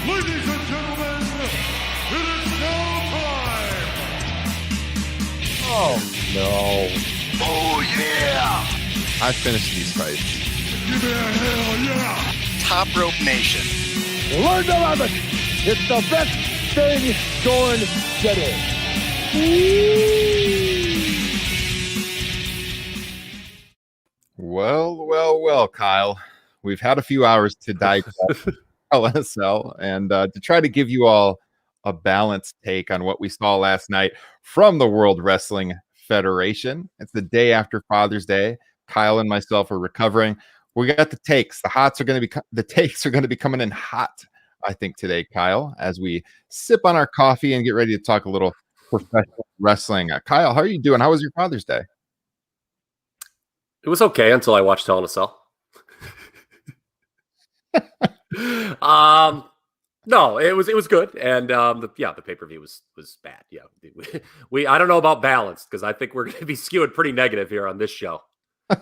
Ladies and gentlemen, it is now time! Oh, no. Oh, yeah! I finished these fights. Give me a hell yeah! Top Rope Nation. Learn to love it. It's the best thing going today. Well, Kyle. We've had a few hours to digest LSL and to try to give you all a balanced take on what we saw last night from the World Wrestling Federation. It's the day after Father's Day. Kyle and myself are recovering. We got the takes. The takes are going to be coming in hot, I think, today, Kyle, as we sip on our coffee and get ready to talk a little professional wrestling. Kyle, how are you doing? How was your Father's Day? It was okay until I watched Hell in a Cell. No, it was good, and the pay-per-view was bad. Yeah, I don't know about balance because I think we're going to be skewed pretty negative here on this show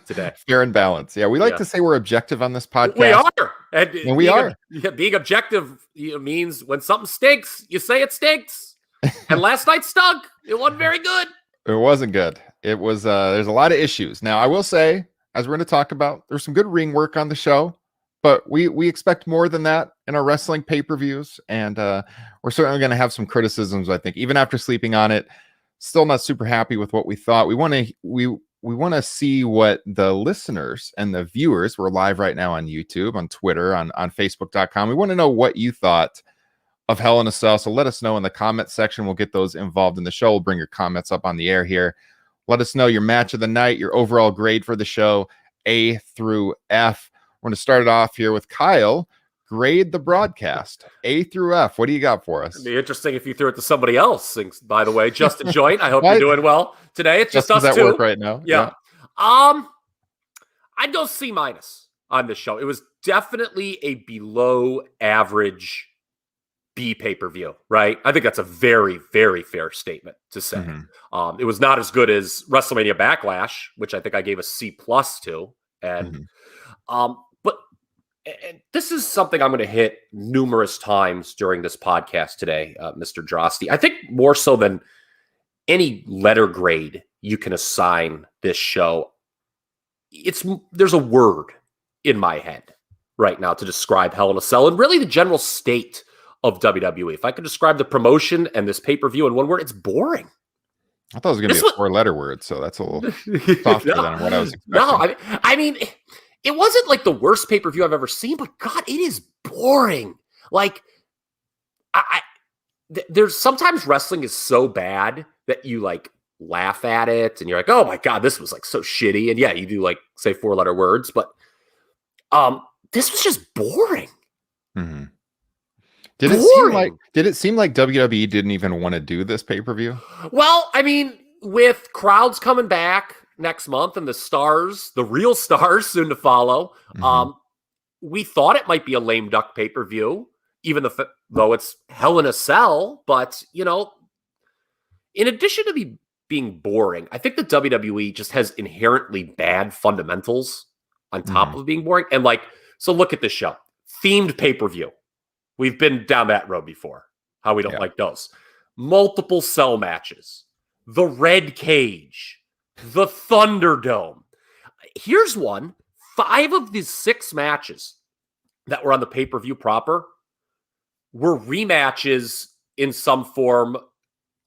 today. Fair and balanced. Yeah, we like to say we're objective on this podcast. We are, and we are. Being objective means when something stinks, you say it stinks. And last night stunk. It wasn't very good. It wasn't good. It was. There's a lot of issues. Now, I will say, as we're going to talk about, there's some good ring work on the show. But we expect more than that in our wrestling pay-per-views, and we're certainly going to have some criticisms. I think even after sleeping on it, still not super happy with what we thought. We want to see what the listeners and the viewers. We're live right now on YouTube, on Twitter, on Facebook.com. We want to know what you thought of Hell in a Cell. So let us know in the comment section. We'll get those involved in the show. We'll bring your comments up on the air here. Let us know your match of the night, your overall grade for the show, A through F. We're going to start it off here with Kyle. Grade the broadcast, A through F. What do you got for us? It'd be interesting if you threw it to somebody else. By the way, Justin Joint, I hope you're doing well today. It's just Justin's us at two. Work right now. Yeah. I'd go C- on this show. It was definitely a below average B pay-per-view, right? I think that's a very, very fair statement to say. Mm-hmm. It was not as good as WrestleMania Backlash, which I think I gave a C+ to. And and this is something I'm going to hit numerous times during this podcast today, Mr. Drosty. I think more so than any letter grade you can assign this show, there's a word in my head right now to describe Hell in a Cell and really the general state of WWE. If I could describe the promotion and this pay-per-view in one word, it's boring. I thought it was going to be a four-letter word, so that's a little softer than what I was expecting. No, I mean, it wasn't like the worst pay-per-view I've ever seen, but God, it is boring. Like, there's sometimes wrestling is so bad that you like laugh at it and you're like, oh my God, this was like so shitty. And yeah, you do like say four-letter words, but this was just boring. Mm-hmm. Did it seem like WWE didn't even want to do this pay-per-view? Well, I mean, with crowds coming back next month and the real stars soon to follow, we thought it might be a lame duck pay-per-view, even though it's Hell in a Cell. But, in addition to being boring, I think the WWE just has inherently bad fundamentals on top of being boring. And so look at this show. Themed pay-per-view. We've been down that road before, how we don't like those. Multiple cell matches. The Red Cage. The Thunderdome. Here's one. 5 of the 6 matches that were on the pay-per-view proper were rematches in some form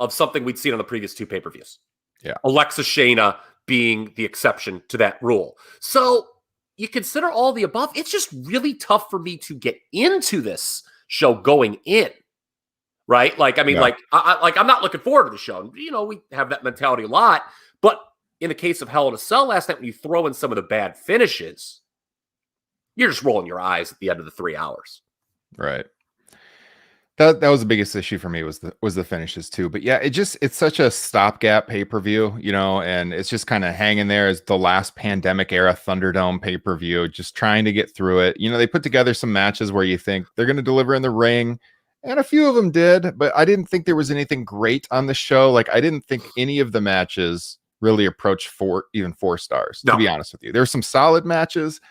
of something we'd seen on the previous 2 pay-per-views. Yeah. Alexa Shayna being the exception to that rule. So you consider all the above, it's just really tough for me to get into this show going in. Right? I'm not looking forward to the show. We have that mentality a lot, but in the case of Hell in a Cell last night, when you throw in some of the bad finishes, you're just rolling your eyes at the end of the 3 hours. Right. That was the biggest issue for me was the finishes too. But yeah, it's such a stopgap pay-per-view, and it's just kind of hanging there as the last pandemic era Thunderdome pay-per-view, just trying to get through it. They put together some matches where you think they're going to deliver in the ring, and a few of them did, but I didn't think there was anything great on the show. I didn't think any of the matches really approached 4 stars, to be honest with you. There were some solid matches.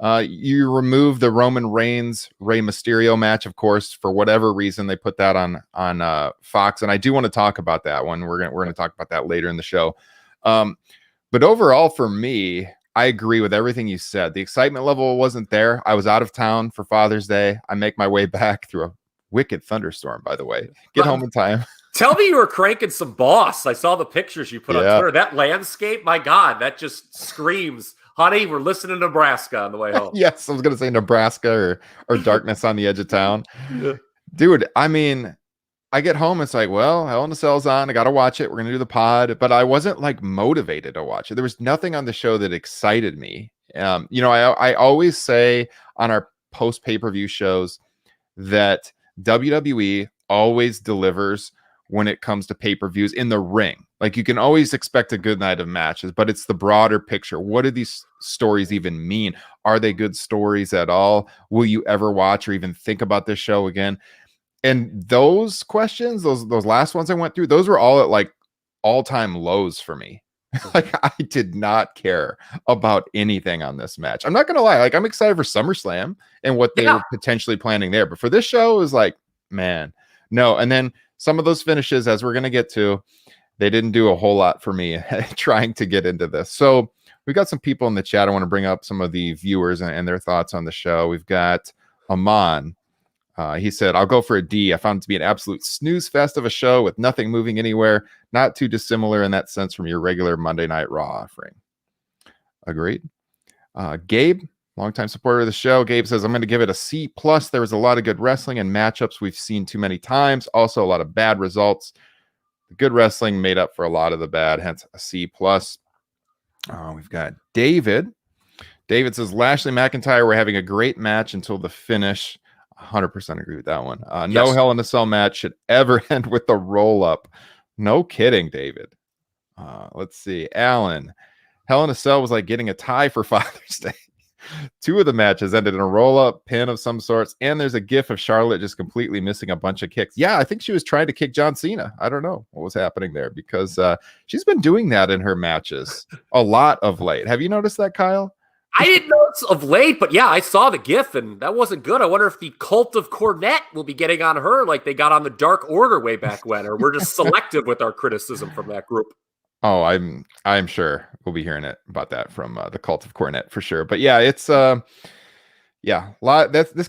You remove the Roman Reigns Rey Mysterio match, of course, for whatever reason they put that on Fox, and I do want to talk about that one. We're gonna talk about that later in the show. But overall, for me, I agree with everything you said. The excitement level wasn't there. I was out of town for Father's Day. I make my way back through a wicked thunderstorm, by the way. Get home in time. Tell me you were cranking some Boss. I saw the pictures you put on Twitter. That landscape, my God, that just screams, honey, we're listening to Nebraska on the way home. Yes, I was going to say Nebraska or darkness on the edge of town. Dude, I mean, I get home, it's like, well, Hell in a Cell's on. I got to watch it. We're going to do the pod. But I wasn't like motivated to watch it. There was nothing on the show that excited me. I always say on our post pay-per-view shows that WWE always delivers when it comes to pay-per-views in the ring. Like, you can always expect a good night of matches, but it's the broader picture. What do these stories even mean? Are they good stories at all? Will you ever watch or even think about this show again? And those questions, those last ones I went through, those were all at like all-time lows for me. Like, I did not care about anything on this match. I'm not going to lie. Like, I'm excited for SummerSlam and what they were potentially planning there. But for this show, it was like, man, no. And then some of those finishes, as we're going to get to, they didn't do a whole lot for me trying to get into this. So we've got some people in the chat. I want to bring up some of the viewers and their thoughts on the show. We've got Aman. He said, I'll go for a D. I found it to be an absolute snooze fest of a show with nothing moving anywhere. Not too dissimilar in that sense from your regular Monday Night Raw offering. Agreed. Gabe, longtime supporter of the show. Gabe says, I'm going to give it a C+. There was a lot of good wrestling and matchups we've seen too many times. Also, a lot of bad results. The good wrestling made up for a lot of the bad, hence a C+. We've got David. David says, Lashley McIntyre were having a great match until the finish. 100% agree with that one. No Hell in a Cell match should ever end with the roll-up. No kidding, David. Let's see. Alan. Hell in a Cell was like getting a tie for Father's Day. Two of the matches ended in a roll-up pin of some sorts, and there's a gif of Charlotte just completely missing a bunch of kicks. Yeah, I think she was trying to kick John Cena. I don't know what was happening there because she's been doing that in her matches a lot of late. Have you noticed that, Kyle? I didn't notice of late, but yeah, I saw the gif, and that wasn't good. I wonder if the cult of Cornette will be getting on her like they got on the Dark Order way back when, or we're just selective with our criticism from that group. Oh, I'm sure we'll be hearing it about that from the cult of Cornette for sure. But yeah, it's this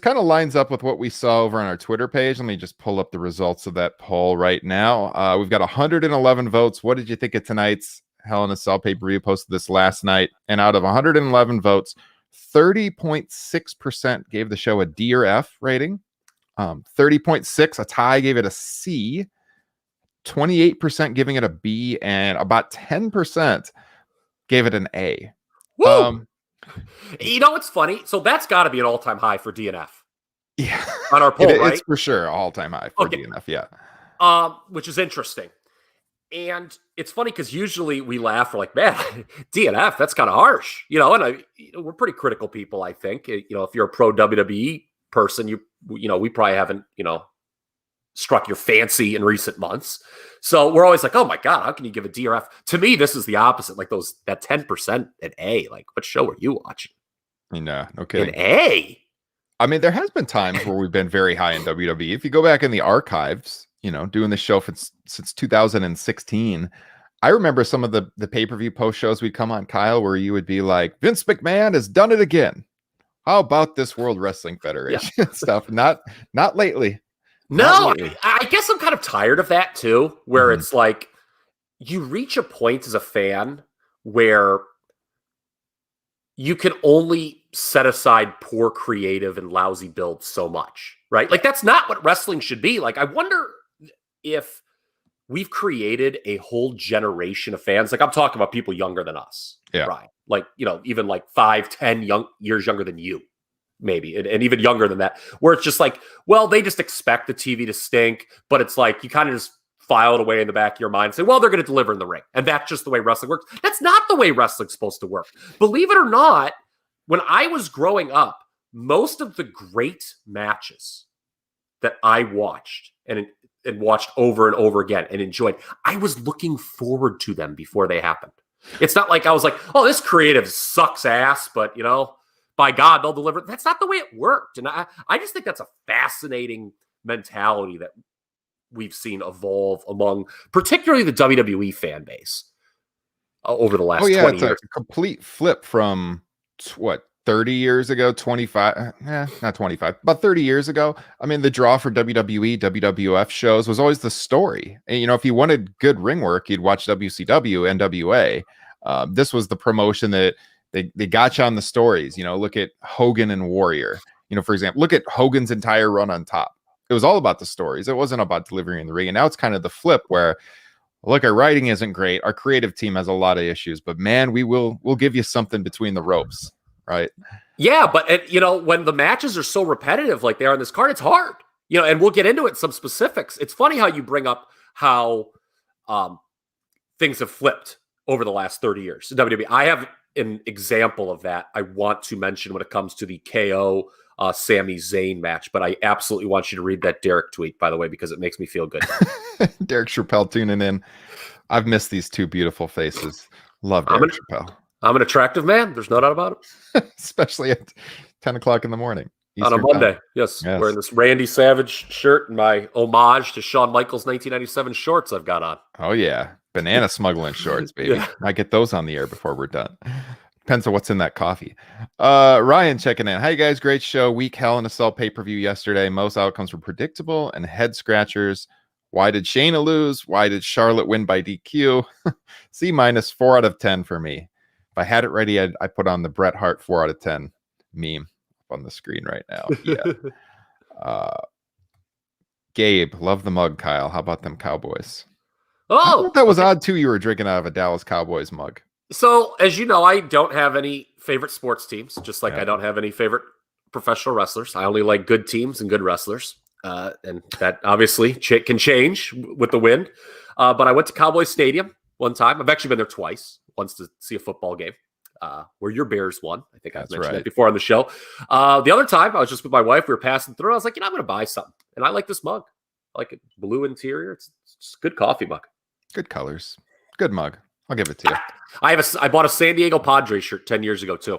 kind of lines up with what we saw over on our Twitter page. Let me just pull up the results of that poll right now. We've got 111 votes. What did you think of tonight's Hell in a Cell pay-per-view? Posted this last night, and out of 111 votes, 30.6% gave the show a D or F rating. 30.6, a tie gave it a C. 28% giving it a B, and about 10% gave it an A. Woo! You know what's funny? So that's got to be an all-time high for DNF. Yeah, on our poll, right? It's for sure all-time high for DNF. Yeah, which is interesting. And it's funny because usually we laugh. We're like, man, DNF, that's kind of harsh, and we're pretty critical people, I think. If you're a pro WWE person, we probably haven't, struck your fancy in recent months. So we're always like, oh my God, how can you give a D or F? To me, this is the opposite. Like that 10% an A. Like, what show are you watching? No kidding. An A? I mean, there has been times where we've been very high in WWE. If you go back in the archives, doing this show since 2016, I remember some of the pay-per-view post shows we'd come on, Kyle, where you would be like, Vince McMahon has done it again. How about this World Wrestling Federation stuff? Not lately. No, I guess I'm kind of tired of that too, where it's like you reach a point as a fan where you can only set aside poor creative and lousy builds so much, right? Like, that's not what wrestling should be. Like, I wonder if we've created a whole generation of fans. Like, I'm talking about people younger than us, right? Like, even like 5-10 years younger than you, maybe, and even younger than that, where it's just like, well, they just expect the TV to stink, but it's like you kind of just file it away in the back of your mind and say, well, they're going to deliver in the ring. And that's just the way wrestling works. That's not the way wrestling's supposed to work. Believe it or not, when I was growing up, most of the great matches that I watched and watched over and over again and enjoyed, I was looking forward to them before they happened. It's not like I was like, oh, this creative sucks ass, but by God, they'll deliver. That's not the way it worked. And I just think that's a fascinating mentality that we've seen evolve among particularly the WWE fan base over the last 20 it's years. a complete flip from what, 30 years ago, 25, not 25, about 30 years ago. I mean, the draw for WWE, WWF shows was always the story. And, if you wanted good ring work, you'd watch WCW, NWA. This was the promotion that they got you on the stories. Look at Hogan and Warrior. For example, look at Hogan's entire run on top. It was all about the stories. It wasn't about delivering in the ring. And now it's kind of the flip where, look, our writing isn't great. Our creative team has a lot of issues, but man, we'll give you something between the ropes. Right. Yeah. But, when the matches are so repetitive like they are on this card, it's hard, and we'll get into it, some specifics. It's funny how you bring up how things have flipped over the last 30 years in WWE. I have an example of that I want to mention when it comes to the KO Sami Zayn match, but I absolutely want you to read that Derek tweet, by the way, because it makes me feel good. Derek Chappelle tuning in. I've missed these two beautiful faces. Love Derek Chappelle. I'm an attractive man. There's no doubt about it. Especially at 10 o'clock in the morning. Eastern on a Monday. Time. Yes. Wearing this Randy Savage shirt and my homage to Shawn Michaels' 1997 shorts I've got on. Oh, yeah. Banana smuggling shorts, baby. Yeah. I get those on the air before we're done. Depends on what's in that coffee. Ryan checking in. Hi, guys. Great show. Week Hell in a Cell pay-per-view yesterday. Most outcomes were predictable and head scratchers. Why did Shayna lose? Why did Charlotte win by DQ? C- 4 out of 10 for me. If I had it ready, I put on the Bret Hart 4 out of 10 meme up on the screen right now. Yeah. Gabe, love the mug, Kyle. How about them Cowboys? Oh, that was odd too. You were drinking out of a Dallas Cowboys mug. So, as you know, I don't have any favorite sports teams, just like I don't have any favorite professional wrestlers. I only like good teams and good wrestlers. And that obviously can change with the wind. But I went to Cowboys Stadium one time. I've actually been there twice. Once to see a football game where your Bears won. I think I've mentioned that before on the show. The other time, I was just with my wife. We were passing through. I was like, I'm going to buy something. And I like this mug. I like it. Blue interior. It's just a good coffee mug. Good colors. Good mug. I'll give it to you. I bought a San Diego Padres shirt 10 years ago, too.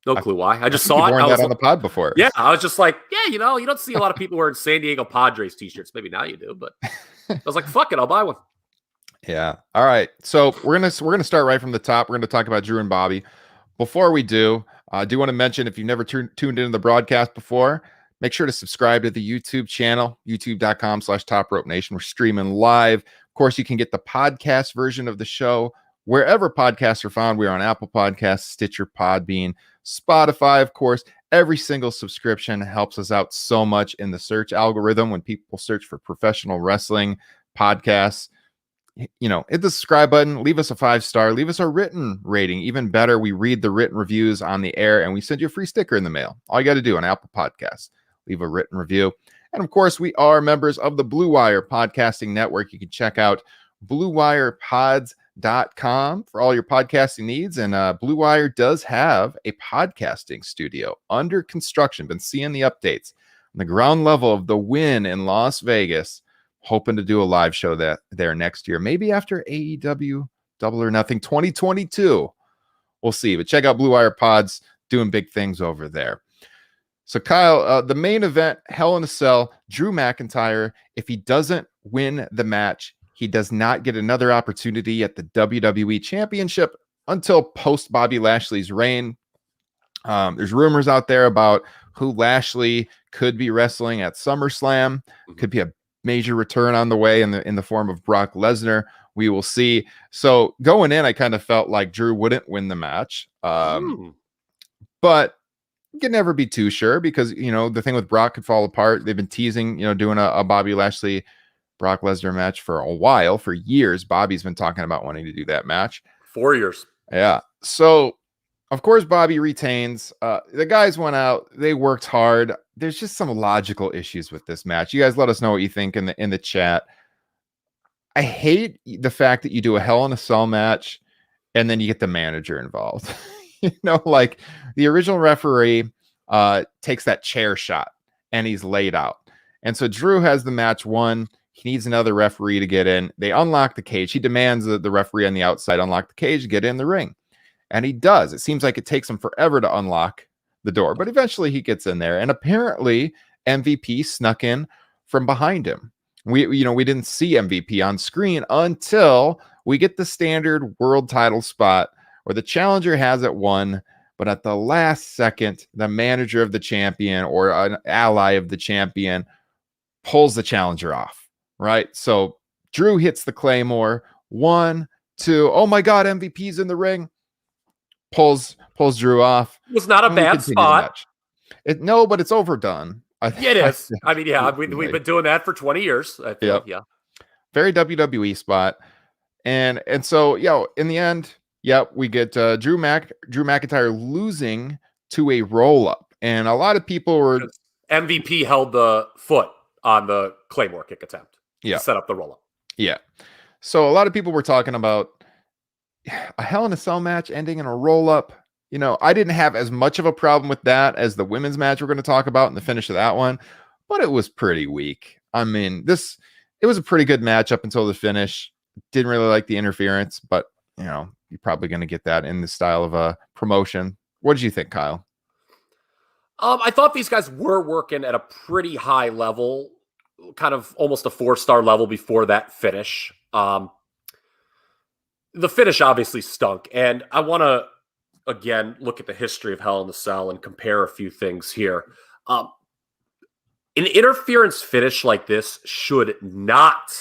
No clue why. I just saw it. I was that on the pod before. Yeah. I was just like, you don't see a lot of people wearing San Diego Padres t-shirts. Maybe now you do, but I was like, fuck it. I'll buy one. Yeah. All right. So we're gonna start right from the top. We're gonna talk about Drew and Bobby. Before we do, I do want to mention, if you've never tuned into the broadcast before, make sure to subscribe to the YouTube channel, youtube.com/Top Rope Nation. We're streaming live. Of course, you can get the podcast version of the show wherever podcasts are found. We're on Apple Podcasts, Stitcher, Podbean, Spotify. Of course, every single subscription helps us out so much in the search algorithm when people search for professional wrestling podcasts. Hit the subscribe button, leave us a 5-star, leave us a written rating. Even better, we read the written reviews on the air and we send you a free sticker in the mail. All you got to do on Apple Podcasts, leave a written review. And of course, we are members of the Blue Wire Podcasting Network. You can check out bluewirepods.com for all your podcasting needs. And Blue Wire does have a podcasting studio under construction. Been seeing the updates on the ground level of the Wynn in Las Vegas. Hoping to do a live show there next year, maybe after AEW Double or Nothing 2022. We'll see. But check out Blue Wire Pods, doing big things over there. So Kyle, the main event, Hell in a Cell, Drew McIntyre. If he doesn't win the match, he does not get another opportunity at the WWE Championship until post Bobby Lashley's reign. There's rumors out there about who Lashley could be wrestling at SummerSlam. Could be a major return on the way in the form of Brock Lesnar. We will see. So going in, I kind of felt like Drew wouldn't win the match. But you can never be too sure because, the thing with Brock could fall apart. They've been teasing, doing a Bobby Lashley, Brock Lesnar match for a while, for years. Bobby's been talking about wanting to do that match. 4 years. Yeah. So, of course, Bobby retains. The guys went out. They worked hard. There's just some logical issues with this match. You guys let us know what you think in the chat. I hate the fact that you do a Hell in a Cell match and then you get the manager involved. Like the original referee takes that chair shot and he's laid out. And so Drew has the match won. He needs another referee to get in. They unlock the cage. He demands the referee on the outside unlock the cage, get in the ring. And he does. It seems like it takes him forever to unlock the door, but eventually he gets in there, and apparently MVP snuck in from behind him. We didn't see MVP on screen until we get the standard world title spot where the challenger has it won, but at the last second, the manager of the champion or an ally of the champion pulls the challenger off, right? So Drew hits the Claymore, 1, 2, oh my God, MVP's in the ring, pulls Drew off. It was not a bad spot. No, but it's overdone. It is. I mean, yeah, we've been doing that for 20 years. I feel, yeah. Very WWE spot. And so, in the end, we get Drew McIntyre losing to a roll-up. And a lot of people were... MVP held the foot on the Claymore kick attempt to set up the roll-up. Yeah. So a lot of people were talking about a Hell in a Cell match ending in a roll-up. I didn't have as much of a problem with that as the women's match we're going to talk about in the finish of that one, but it was pretty weak. I mean, it was a pretty good match up until the finish. Didn't really like the interference, but you're probably going to get that in the style of a promotion. What did you think, Kyle? I thought these guys were working at a pretty high level, kind of almost a 4-star level before that finish. The finish obviously stunk, and I want to again look at the history of Hell in the Cell and compare a few things here. An interference finish like this should not,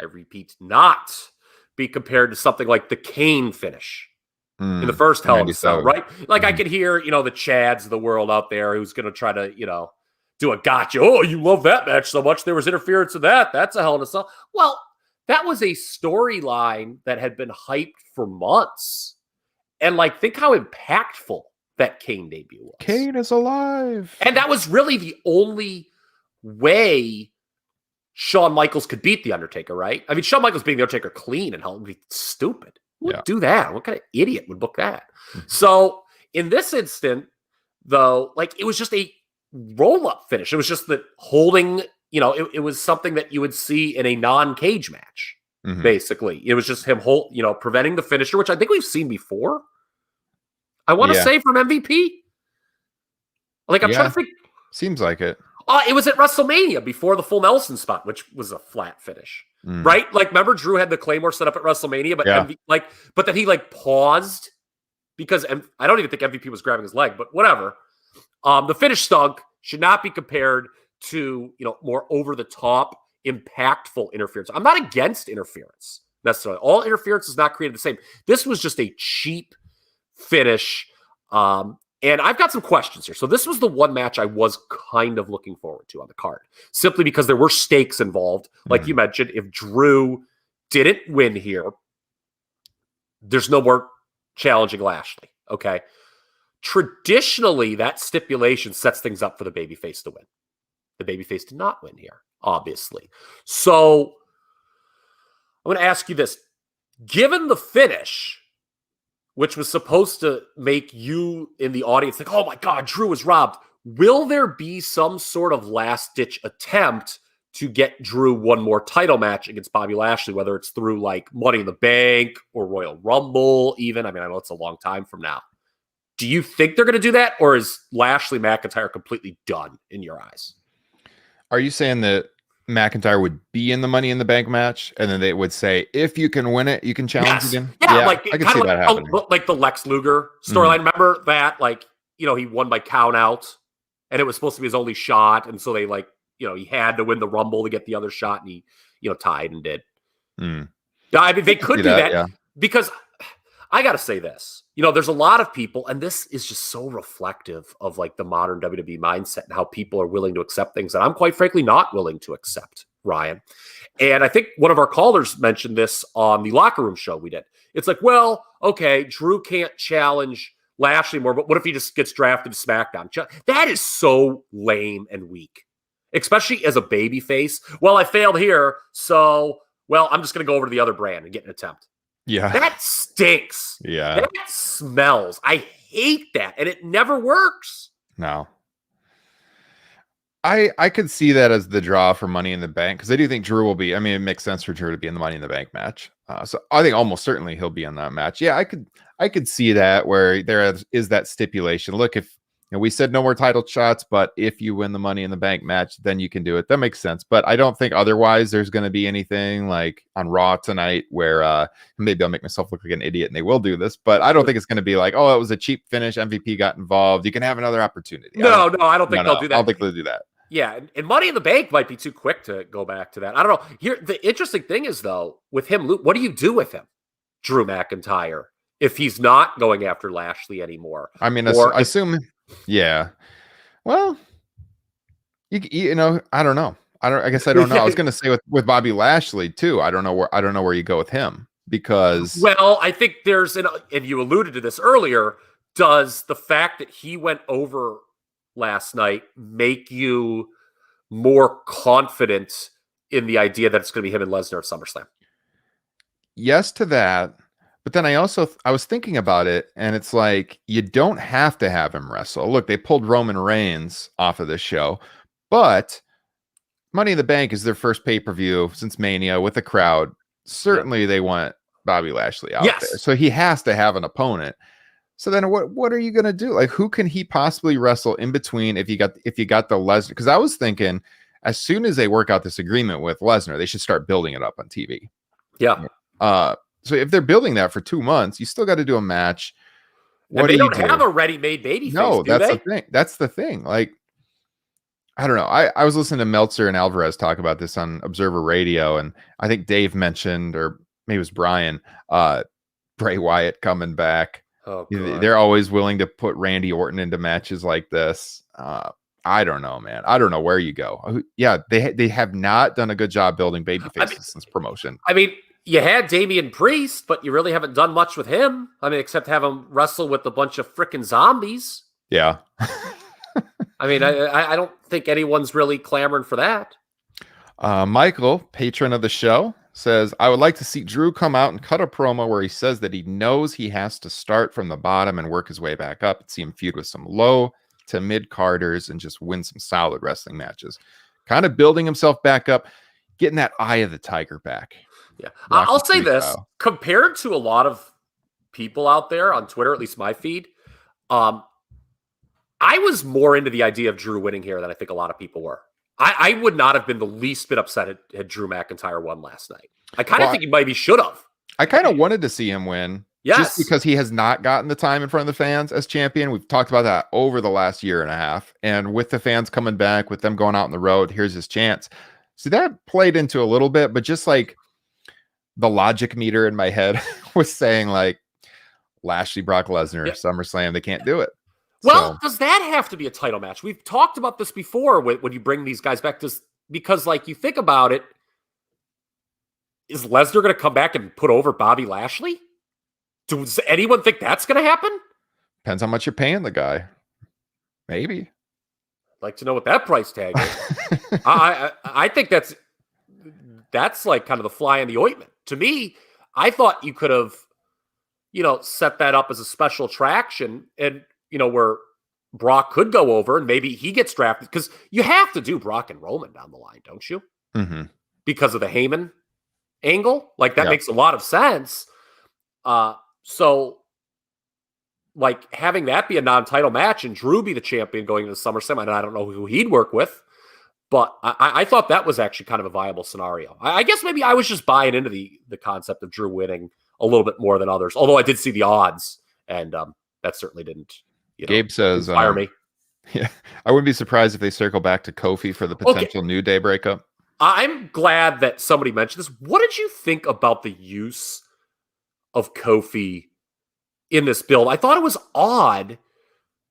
I repeat, not be compared to something like the Kane finish in the first Hell in the Cell, right? Like I could hear, the Chads of the world out there who's going to try to, do a gotcha. Oh, you love that match so much. There was interference in that. That's a Hell in a Cell. Well, that was a storyline that had been hyped for months. And think how impactful that Kane debut was. Kane is alive. And that was really the only way Shawn Michaels could beat The Undertaker, right? I mean, Shawn Michaels being The Undertaker clean and Hell would be stupid. Who would do that? What kind of idiot would book that? So in this instant, though, it was just a roll-up finish. It was just that holding, it was something that you would see in a non-cage match, basically. It was just him preventing the finisher, which I think we've seen before. I want to say from MVP. I'm trying to think. Seems like it. It was at WrestleMania before the full Nelson spot, which was a flat finish, right? Remember Drew had the Claymore set up at WrestleMania, but but then he paused because I don't even think MVP was grabbing his leg, but whatever. The finish stunk. Should not be compared to more over the top, impactful interference. I'm not against interference necessarily. All interference is not created the same. This was just a cheap finish. And I've got some questions here. So this was the one match I was kind of looking forward to on the card, simply because there were stakes involved. Like you mentioned, if Drew didn't win here, there's no more challenging Lashley. Okay. Traditionally, that stipulation sets things up for the babyface to win. The babyface did not win here, obviously. So I'm going to ask you this. Given the finish, which was supposed to make you in the audience think, oh my God, Drew was robbed. Will there be some sort of last-ditch attempt to get Drew one more title match against Bobby Lashley, whether it's through Money in the Bank or Royal Rumble even? I mean, I know it's a long time from now. Do you think they're going to do that, or is Lashley McIntyre completely done in your eyes? Are you saying that McIntyre would be in the Money in the Bank match, and then they would say, if you can win it, you can challenge again? Yeah, I can see that happening. Like the Lex Luger storyline. Remember that? He won by count out, and it was supposed to be his only shot, and so they he had to win the Rumble to get the other shot, and he tied and did. I mean, they could do that because I got to say this. There's a lot of people, and this is just so reflective of the modern WWE mindset and how people are willing to accept things that I'm quite frankly not willing to accept, Ryan. And I think one of our callers mentioned this on the Locker Room show we did. It's well, okay, Drew can't challenge Lashley more, but what if he just gets drafted to SmackDown? That is so lame and weak, especially as a babyface. Well, I failed here, so, I'm just going to go over to the other brand and get an attempt. Yeah. That stinks. Yeah. That smells. I hate that. And it never works. No. I could see that as the draw for Money in the Bank, because I do think Drew will be. I mean, it makes sense for Drew to be in the Money in the Bank match. So I think almost certainly he'll be in that match. Yeah, I could see that where there is that stipulation. Look, if know, we said no more title shots, but if you win the Money in the Bank match, then you can do it. That makes sense. But I don't think otherwise there's going to be anything like on Raw tonight where maybe I'll make myself look like an idiot and they will do this, but I don't think it's going to be like, oh, it was a cheap finish. MVP got involved. You can have another opportunity. I don't think they'll do that. I don't think they'll do that. Yeah, and Money in the Bank might be too quick to go back to that. I don't know. Here, the interesting thing is, though, with him, what do you do with him, Drew McIntyre, if he's not going after Lashley anymore? I mean, I assume, yeah. Well, you know, I don't know. I guess I don't know. I was going to say with Bobby Lashley too. I don't know where you go with him because. Well, I think and you alluded to this earlier. Does the fact that he went over last night make you more confident in the idea that it's going to be him and Lesnar at SummerSlam? Yes to that, but then I was thinking about it, and it's like you don't have to have him wrestle. Look, they pulled Roman Reigns off of this show, but Money in the Bank is their first pay-per-view since Mania with a crowd. Certainly, they want Bobby Lashley out there, so he has to have an opponent. So then what are you going to do? Like, who can he possibly wrestle in between if you got the Lesnar? Because I was thinking as soon as they work out this agreement with Lesnar, they should start building it up on TV. Yeah. So if they're building that for 2 months, you still got to do a match. What they don't have a ready-made babyface. No, that's the thing. That's the thing. Like, I don't know. I was listening to Meltzer and Alvarez talk about this on Observer Radio, and I think Dave mentioned, or maybe it was Brian, Bray Wyatt coming back. Oh, God. They're always willing to put Randy Orton into matches like this. I don't know, man. I don't know where you go. Yeah, they have not done a good job building baby faces since promotion. I mean, you had Damian Priest, but you really haven't done much with him. I mean, except have him wrestle with a bunch of freaking zombies. Yeah. I mean, I don't think anyone's really clamoring for that. Michael, patron of the show, says, I would like to see Drew come out and cut a promo where he says that he knows he has to start from the bottom and work his way back up and see him feud with some low to mid carders and just win some solid wrestling matches. Kind of building himself back up, getting that eye of the tiger back. Yeah. I'll say this, compared to a lot of people out there on Twitter, at least my feed, I was more into the idea of Drew winning here than I think a lot of people were. I would not have been the least bit upset had Drew McIntyre won last night. I kind of think he maybe should have. I kind of wanted to see him win. Yes. Just because he has not gotten the time in front of the fans as champion. We've talked about that over the last year and a half. And with the fans coming back, with them going out on the road, here's his chance. So that played into a little bit, but just like the logic meter in my head was saying like Lashley, Brock Lesnar, SummerSlam, they can't do it. Well, does that have to be a title match? We've talked about this before when you bring these guys back, because like you think about it, is Lesnar going to come back and put over Bobby Lashley? Does anyone think that's going to happen? Depends how much you're paying the guy. Maybe. I'd like to know what that price tag is. I think that's like kind of the fly in the ointment. To me, I thought you could have, set that up as a special attraction and, where Brock could go over and maybe he gets drafted, because you have to do Brock and Roman down the line, don't you? Mm-hmm. Because of the Heyman angle. Like that makes a lot of sense. So like having that be a non-title match and Drew be the champion going into SummerSlam, and I don't know who he'd work with, but I thought that was actually kind of a viable scenario. I guess maybe I was just buying into the concept of Drew winning a little bit more than others, although I did see the odds, and that certainly didn't Gabe says inspire me. Yeah, I wouldn't be surprised if they circle back to Kofi for the potential New Day breakup. I'm glad that somebody mentioned this. What did you think about the use of Kofi in this build? I thought it was odd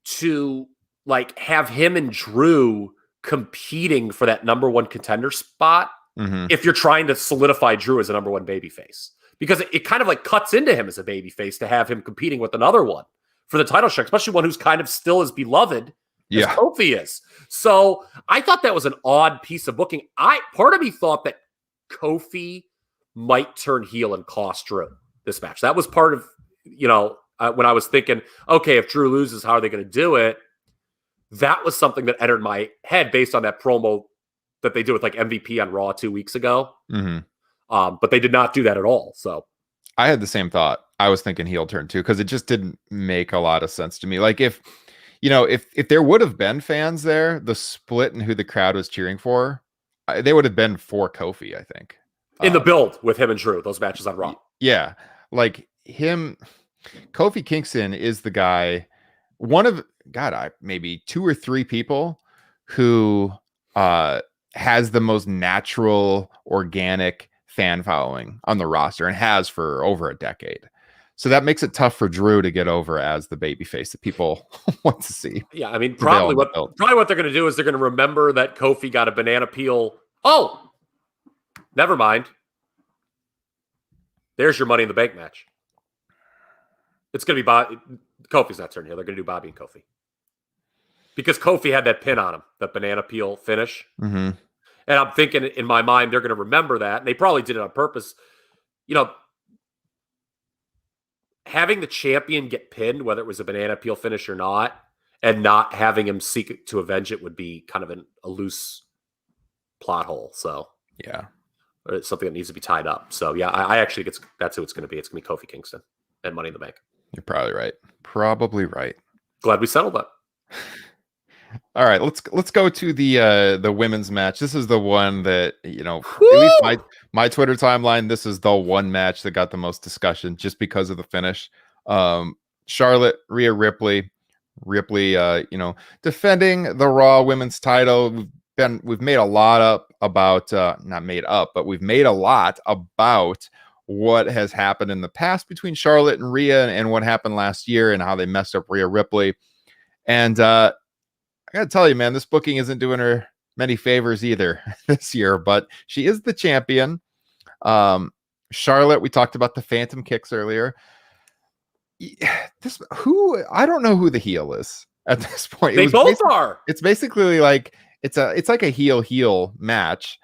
to like have him and Drew competing for that number one contender spot if you're trying to solidify Drew as a number one babyface, because it kind of like cuts into him as a babyface to have him competing with another one for the title shot, especially one who's kind of still as beloved as Kofi is. So I thought that was an odd piece of booking. Part of me thought that Kofi might turn heel and cost Drew this match. That was part of, when I was thinking, okay, if Drew loses, how are they going to do it? That was something that entered my head based on that promo that they did with like MVP on Raw 2 weeks ago. But they did not do that at all. So I had the same thought. I was thinking heel turn too, because it just didn't make a lot of sense to me. Like if if there would have been fans there, the split in who the crowd was cheering for, they would have been for Kofi, I think. In the build with him and Drew, those matches on Raw. Yeah. Like him, Kofi Kingston is the guy, one of, maybe 2 or 3 people who has the most natural, organic fan following on the roster and has for over a decade. So that makes it tough for Drew to get over as the babyface that people want to see. Yeah, I mean, probably what they're going to do is they're going to remember that Kofi got a banana peel. Oh, never mind. There's your Money in the Bank match. It's going to be Kofi's not turning here. They're going to do Bobby and Kofi. Because Kofi had that pin on him, that banana peel finish. Mm-hmm. And I'm thinking in my mind, they're going to remember that. And they probably did it on purpose. Having the champion get pinned, whether it was a banana peel finish or not, and not having him seek to avenge it would be kind of a loose plot hole. So, yeah. It's something that needs to be tied up. So, yeah, I actually think that's who it's going to be. It's going to be Kofi Kingston and Money in the Bank. You're probably right. Probably right. Glad we settled that. All right, let's go to the women's match. This is the one that, at least my Twitter timeline, this is the one match that got the most discussion just because of the finish. Charlotte, Rhea Ripley, defending the Raw Women's title. We've made a lot up about not made up, but we've made a lot about what has happened in the past between Charlotte and Rhea and what happened last year and how they messed up Rhea Ripley. And I gotta tell you, man, this booking isn't doing her many favors either this year, but she is the champion. Charlotte, we talked about the phantom kicks earlier. I don't know who the heel is at this point. They both are. It's basically like it's like a heel match.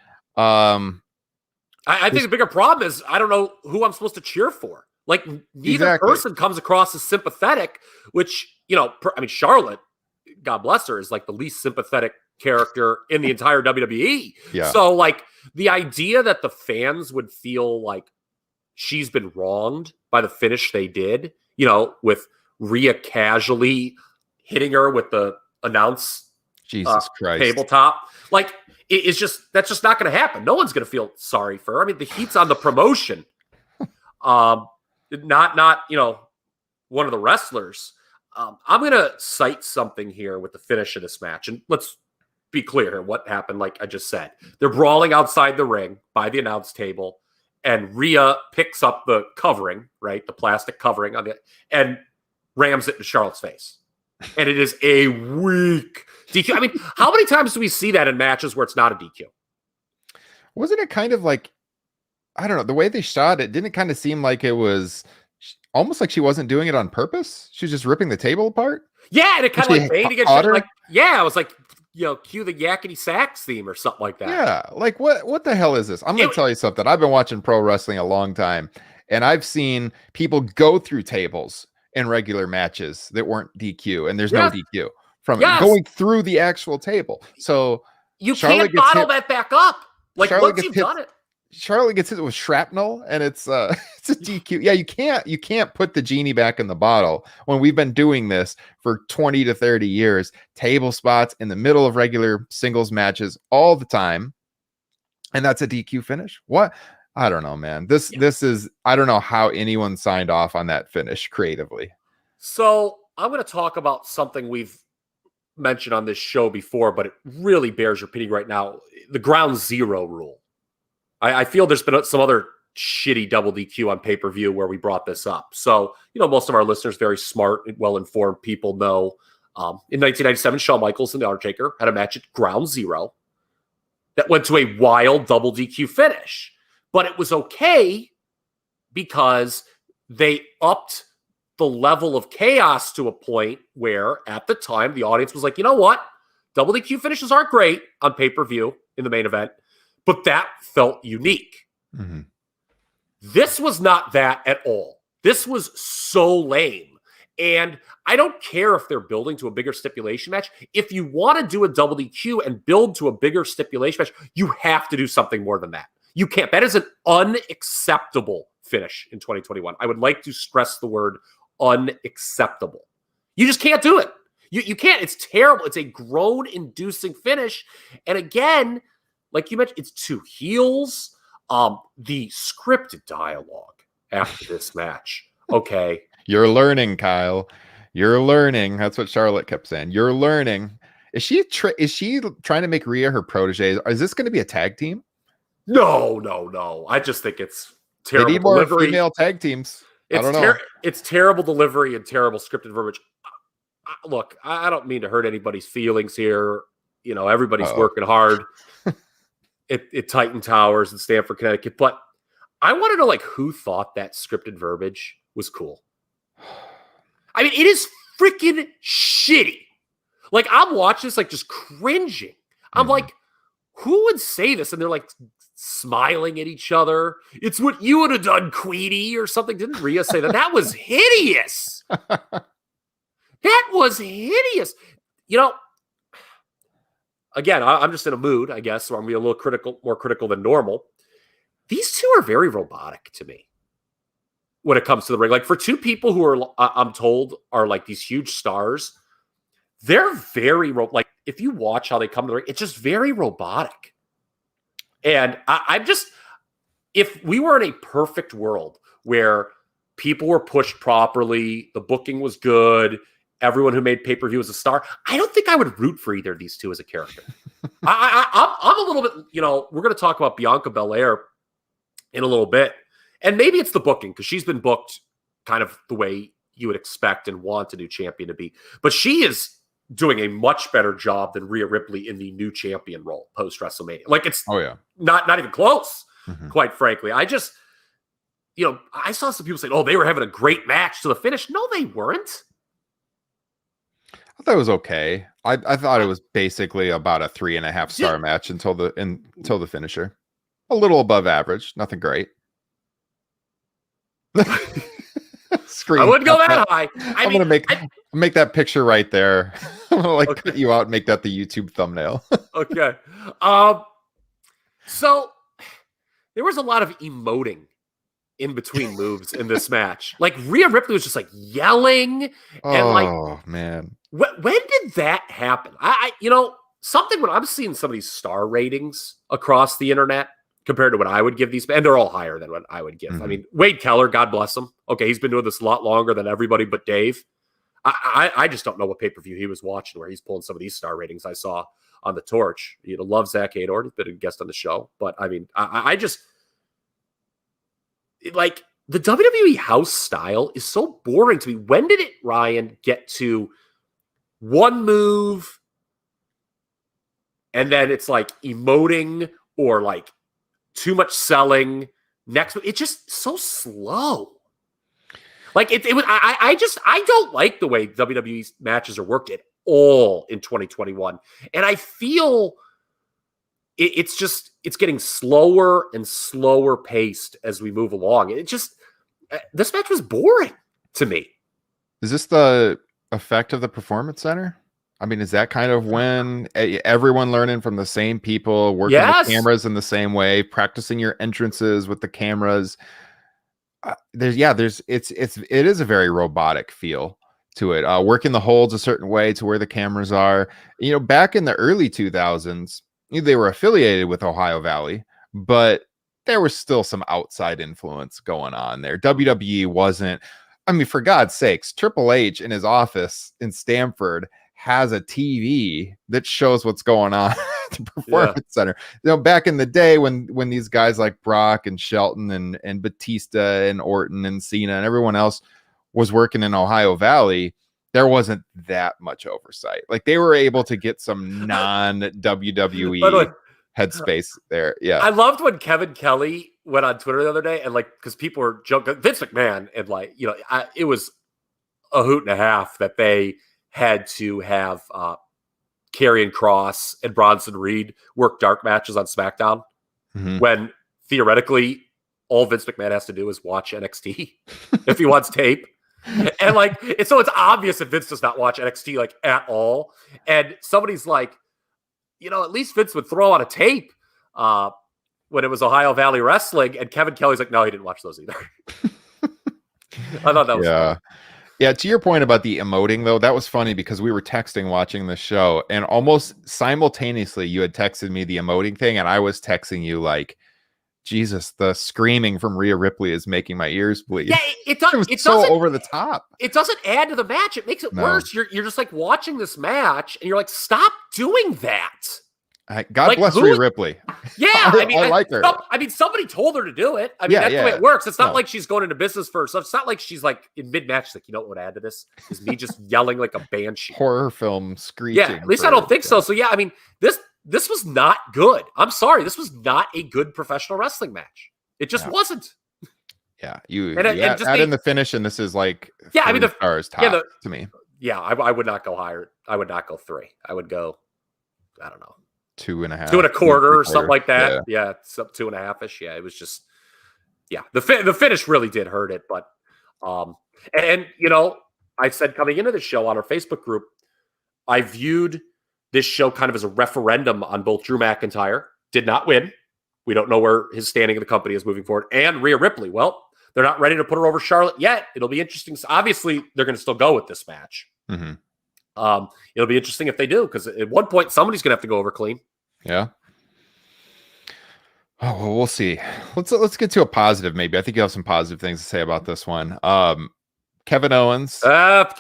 I think the bigger problem is I don't know who I'm supposed to cheer for. Like neither person comes across as sympathetic, which, Charlotte, God bless her, is like the least sympathetic character in the entire WWE. Yeah. So like the idea that the fans would feel like she's been wronged by the finish they did, with Rhea casually hitting her with the announce Jesus Christ tabletop. Like that's just not going to happen. No one's going to feel sorry for her. I mean, the heat's on the promotion. Not one of the wrestlers. I'm going to cite something here with the finish of this match. And let's be clear here what happened, like I just said. They're brawling outside the ring by the announce table, and Rhea picks up the covering, right? The plastic covering on it, and rams it in Charlotte's face. And it is a weak DQ. I mean, how many times do we see that in matches where it's not a DQ? Wasn't it kind of like, I don't know, the way they shot it, didn't it kind of seem like it was almost like she wasn't doing it on purpose? She was just ripping the table apart? Yeah, and it kind of like made against like, I was like, cue the yakety sax theme or something like that. Yeah, like what the hell is this? I'm going to tell you something. I've been watching pro wrestling a long time, and I've seen people go through tables in regular matches that weren't DQ, and there's no DQ from it going through the actual table. So you can't bottle that back up. Like once you've done it. Charlotte gets hit with shrapnel, and it's a DQ. Yeah, you can't put the genie back in the bottle when we've been doing this for 20 to 30 years. Table spots in the middle of regular singles matches all the time, and that's a DQ finish. What? I don't know, man. This is, I don't know how anyone signed off on that finish creatively. So I'm going to talk about something we've mentioned on this show before, but it really bears repeating right now: the ground zero rule. I feel there's been some other shitty double DQ on pay-per-view where we brought this up. So, most of our listeners, very smart and well-informed people know in 1997, Shawn Michaels and The Undertaker had a match at ground zero that went to a wild double DQ finish. But it was okay because they upped the level of chaos to a point where at the time the audience was like, you know what? Double DQ finishes aren't great on pay-per-view in the main event. But that felt unique. Mm-hmm. This was not that at all. This was so lame. And I don't care if they're building to a bigger stipulation match. If you want to do a double DQ and build to a bigger stipulation match, you have to do something more than that. You can't. That is an unacceptable finish in 2021. I would like to stress the word unacceptable. You just can't do it. You can't. It's terrible. It's a groan-inducing finish. And again, like you mentioned, it's two heels. The scripted dialogue after this match. Okay. You're learning, Kyle. You're learning. That's what Charlotte kept saying. You're learning. Is she trying to make Rhea her protege? Is this going to be a tag team? No. I just think it's terrible. They need more delivery. female tag teams. I don't know. It's terrible delivery and terrible scripted verbiage. Look, I don't mean to hurt anybody's feelings here. You know, everybody's working hard at Titan Towers in Stamford, Connecticut. But I want to know, like, who thought that scripted verbiage was cool? I mean, it is freaking shitty. Like, I'm watching this, like, just cringing. I'm like, who would say this? And they're, like, smiling at each other. It's what you would have done, Queenie, or something. Didn't Rhea say that? That was hideous. That was hideous. You know, again, I'm just in a mood, I guess, so I'm going to be a little more critical than normal. These two are very robotic to me when it comes to the ring. Like, for two people who are, I'm told, are like these huge stars, they're very, like, if you watch how they come to the ring, it's just very robotic. And I'm just, if we were in a perfect world where people were pushed properly, the booking was good, everyone who made pay-per-view was a star, I don't think I would root for either of these two as a character. I'm a little bit, you know, we're going to talk about Bianca Belair in a little bit. And maybe it's the booking, because she's been booked kind of the way you would expect and want a new champion to be. But she is doing a much better job than Rhea Ripley in the new champion role post-WrestleMania. Like, it's not even close, quite frankly. I just, you know, I saw some people say, oh, they were having a great match to the finish. No, they weren't. I thought it was okay. I thought it was basically about a 3.5 star match until the finisher. A little above average, nothing great. I wouldn't go that high. I'm gonna make that picture right there. I'm gonna cut you out and make that the YouTube thumbnail. Okay. So there was a lot of emoting in between moves in this match. Like, Rhea Ripley was just like yelling and man. When did that happen? I you know, something when I'm seeing some of these star ratings across the internet compared to what I would give these, and they're all higher than what I would give. I mean, Wade Keller, God bless him. Okay, he's been doing this a lot longer than everybody but Dave. I just don't know what pay-per-view he was watching where he's pulling some of these star ratings I saw on the Torch. You know, love Zach Ador, he's been a guest on the show. But I mean, I just, like, the WWE house style is so boring to me. When did it, Ryan, get to one move and then it's like emoting or like too much selling? Next, it's just so slow. Like, it was. I don't like the way WWE matches are worked at all in 2021, and I feel it's getting slower and slower paced as we move along. It just, this match was boring to me. Is this the effect of the Performance Center? I mean, is that kind of when everyone learning from the same people, working the cameras in the same way, practicing your entrances with the cameras? It is a very robotic feel to it. Working the holds a certain way to where the cameras are. You know, back in the early 2000s, they were affiliated with Ohio Valley, but there was still some outside influence going on there. WWE wasn't. I mean, for God's sakes, Triple H in his office in Stamford has a TV that shows what's going on at the Performance Center. You know, back in the day when these guys like Brock and Shelton and Batista and Orton and Cena and everyone else was working in Ohio Valley, there wasn't that much oversight. Like, they were able to get some non-WWE headspace there. Yeah. I loved when Kevin Kelly went on Twitter the other day and, like, because people were joking, Vince McMahon, and, like, you know, it was a hoot and a half that they had to have Karrion Kross and Bronson Reed work dark matches on SmackDown when theoretically all Vince McMahon has to do is watch NXT if he wants tape. And, like, so it's obvious that Vince does not watch NXT, like, at all. And somebody's like, you know, at least Vince would throw on a tape when it was Ohio Valley Wrestling. And Kevin Kelly's like, no, he didn't watch those either. I thought that was funny. Yeah, to your point about the emoting, though, that was funny because we were texting watching the show, and almost simultaneously you had texted me the emoting thing, and I was texting you like, Jesus, the screaming from Rhea Ripley is making my ears bleed. Yeah, It was so over the top. It doesn't add to the match. It makes it worse. You're just like watching this match, and you're like, stop doing that. God bless Rhea Ripley. Yeah, I like her. Somebody told her to do it. I mean, that's the way it works. It's not like she's going into business first. So it's not like she's like in mid-match, like, you know what would add to this? Is me just yelling like a banshee. Horror film screeching. Yeah, at least I don't think so. So yeah, I mean, this was not good. I'm sorry. This was not a good professional wrestling match. It just wasn't. Yeah, add in the finish, and this is like the stars top to me. Yeah, I would not go higher. I would not go 3. I would go, I don't know, 2.5, 2 1/4 or something like that. Yeah, it's up 2.5-ish. Yeah, it was just, the finish really did hurt it. But, and you know, I said coming into the show on our Facebook group, I viewed this show kind of as a referendum on both Drew McIntyre, did not win. We don't know where his standing in the company is moving forward, and Rhea Ripley. Well, they're not ready to put her over Charlotte yet. It'll be interesting. Obviously, they're going to still go with this match. Mm-hmm. It'll be interesting if they do, because at one point somebody's going to have to go over clean. Yeah. Oh, well, we'll see. Let's get to a positive. Maybe I think you have some positive things to say about this one. Kevin Owens.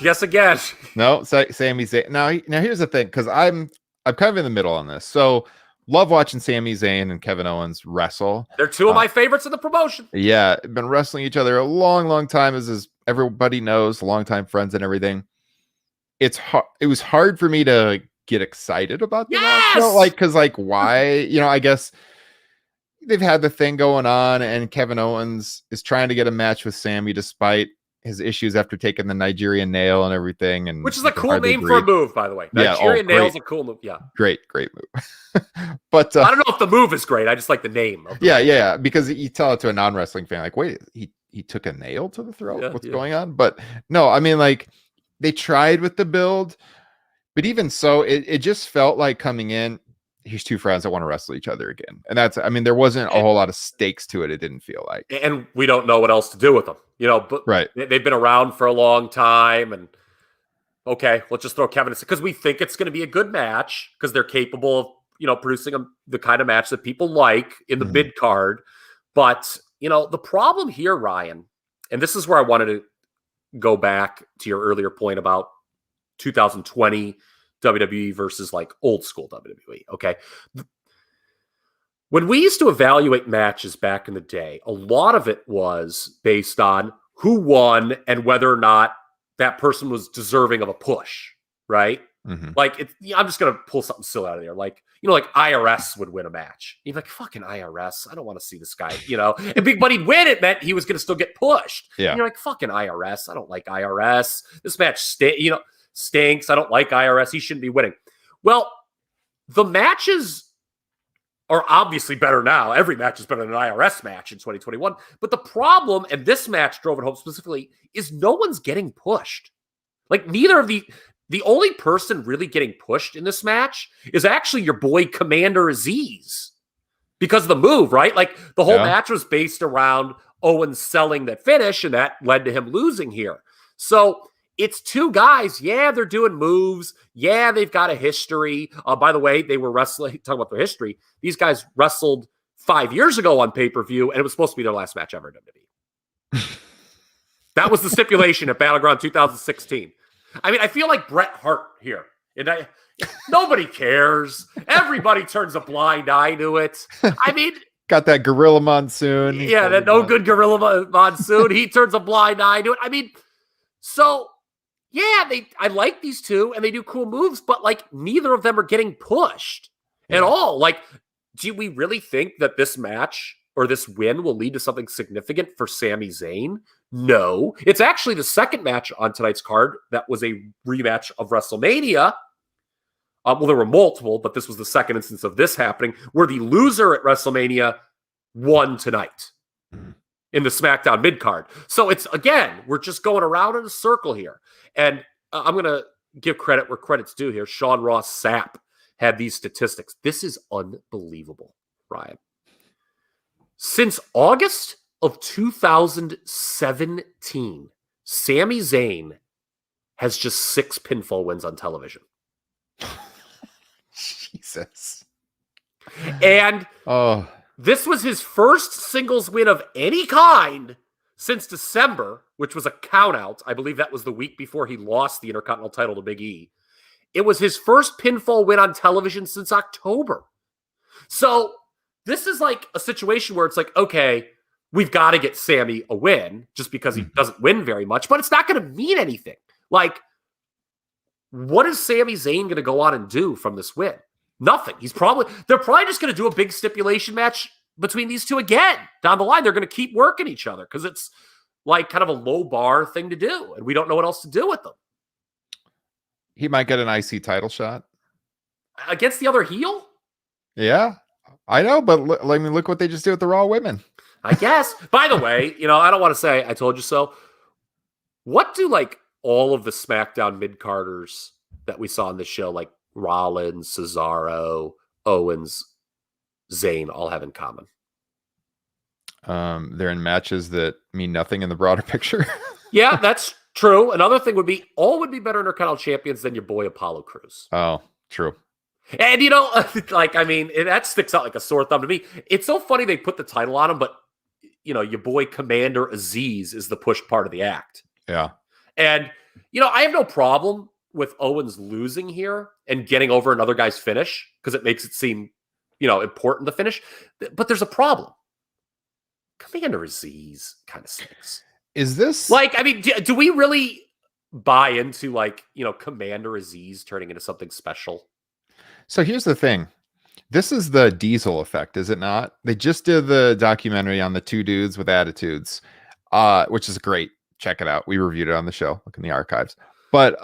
Guess again. No, Sami Zayn. Now here's the thing, because I'm kind of in the middle on this. So love watching Sami Zayn and Kevin Owens wrestle. They're two of my favorites in the promotion. Yeah, been wrestling each other a long time, as everybody knows, longtime friends and everything. It was hard for me to get excited about the match. You know, because why? I guess they've had the thing going on, and Kevin Owens is trying to get a match with Sami despite his issues after taking the Nigerian nail and everything, and which is a cool name for a move, by the way. Nigerian nail is a cool move. Yeah, great move. But I don't know if the move is great. I just like the name. Yeah, because you tell it to a non-wrestling fan, like, wait, he took a nail to the throat. What's going on? But no, I mean, like, they tried with the build, but even so, it just felt like coming in, here's two friends that want to wrestle each other again. And there wasn't a whole lot of stakes to it. It didn't feel like. And we don't know what else to do with them. But they've been around for a long time. And okay, let's just throw Kevin in, because we think it's going to be a good match, because they're capable of, producing the kind of match that people like in the mid card. But, the problem here, Ryan, and this is where I wanted to go back to your earlier point about 2020 WWE versus like old school WWE. Okay. When we used to evaluate matches back in the day, a lot of it was based on who won and whether or not that person was deserving of a push, right? Mm-hmm. Like, I'm just going to pull something silly out of there. Like, like IRS would win a match. You're like, fucking IRS. I don't want to see this guy, And Big Buddy'd win. It meant he was going to still get pushed. Yeah. And you're like, fucking IRS. I don't like IRS. This match, stinks. I don't like IRS. He shouldn't be winning. Well, the matches are obviously better now. Every match is better than an IRS match in 2021. But the problem, and this match drove it home specifically, is no one's getting pushed. Like, neither of the only person really getting pushed in this match is actually your boy Commander Aziz, because of the move, right? Like, the whole match was based around Owens selling that finish, and that led to him losing here. So it's two guys. Yeah, they're doing moves. Yeah, they've got a history. By the way, they were wrestling, talking about their history. These guys wrestled 5 years ago on pay-per-view, and it was supposed to be their last match ever in WWE. That was the stipulation at Battleground 2016. I mean, I feel like Bret Hart here. And nobody cares. Everybody turns a blind eye to it. I mean, got that Gorilla Monsoon. Yeah, that no good Gorilla Monsoon. He turns a blind eye to it. I mean, so yeah, I like these two, and they do cool moves, but like, neither of them are getting pushed at all. Like, do we really think that this match or this win will lead to something significant for Sami Zayn? No. It's actually the second match on tonight's card that was a rematch of WrestleMania. Well, there were multiple, but this was the second instance of this happening, where the loser at WrestleMania won tonight in the SmackDown mid-card. So it's, again, we're just going around in a circle here. And I'm going to give credit where credit's due here. Sean Ross Sapp had these statistics. This is unbelievable, Ryan. Since August of 2017, Sami Zayn has just 6 pinfall wins on television. Jesus. And oh, this was his first singles win of any kind since December, which was a countout. I believe that was the week before he lost the Intercontinental title to Big E. It was his first pinfall win on television since October. So this is like a situation where it's like, okay, we've got to get Sammy a win just because he doesn't win very much, but it's not going to mean anything. Like, what is Sami Zayn going to go on and do from this win? Nothing. They're probably just going to do a big stipulation match between these two again down the line. They're going to keep working each other because it's like kind of a low bar thing to do, and we don't know what else to do with them. He might get an IC title shot against the other heel. Yeah, I know, but look what they just did with the Raw women. I guess. By the way, I don't want to say I told you so. What do like all of the SmackDown mid-carders that we saw on the show, like Rollins, Cesaro, Owens, Zayn, all have in common? They're in matches that mean nothing in the broader picture. Yeah, that's true. Another thing would be all would be better Intercontinental champions than your boy Apollo Crews. Oh, true. And that sticks out like a sore thumb to me. It's so funny they put the title on him, but your boy Commander Aziz is the push part of the act. Yeah. And, I have no problem with Owens losing here and getting over another guy's finish because it makes it seem, important to finish. But there's a problem. Commander Aziz kind of stinks. Is this do we really buy into Commander Aziz turning into something special? So here's the thing. This is the Diesel effect, is it not? They just did the documentary on the two dudes with attitudes, which is great. Check it out. We reviewed it on the show. Look in the archives. But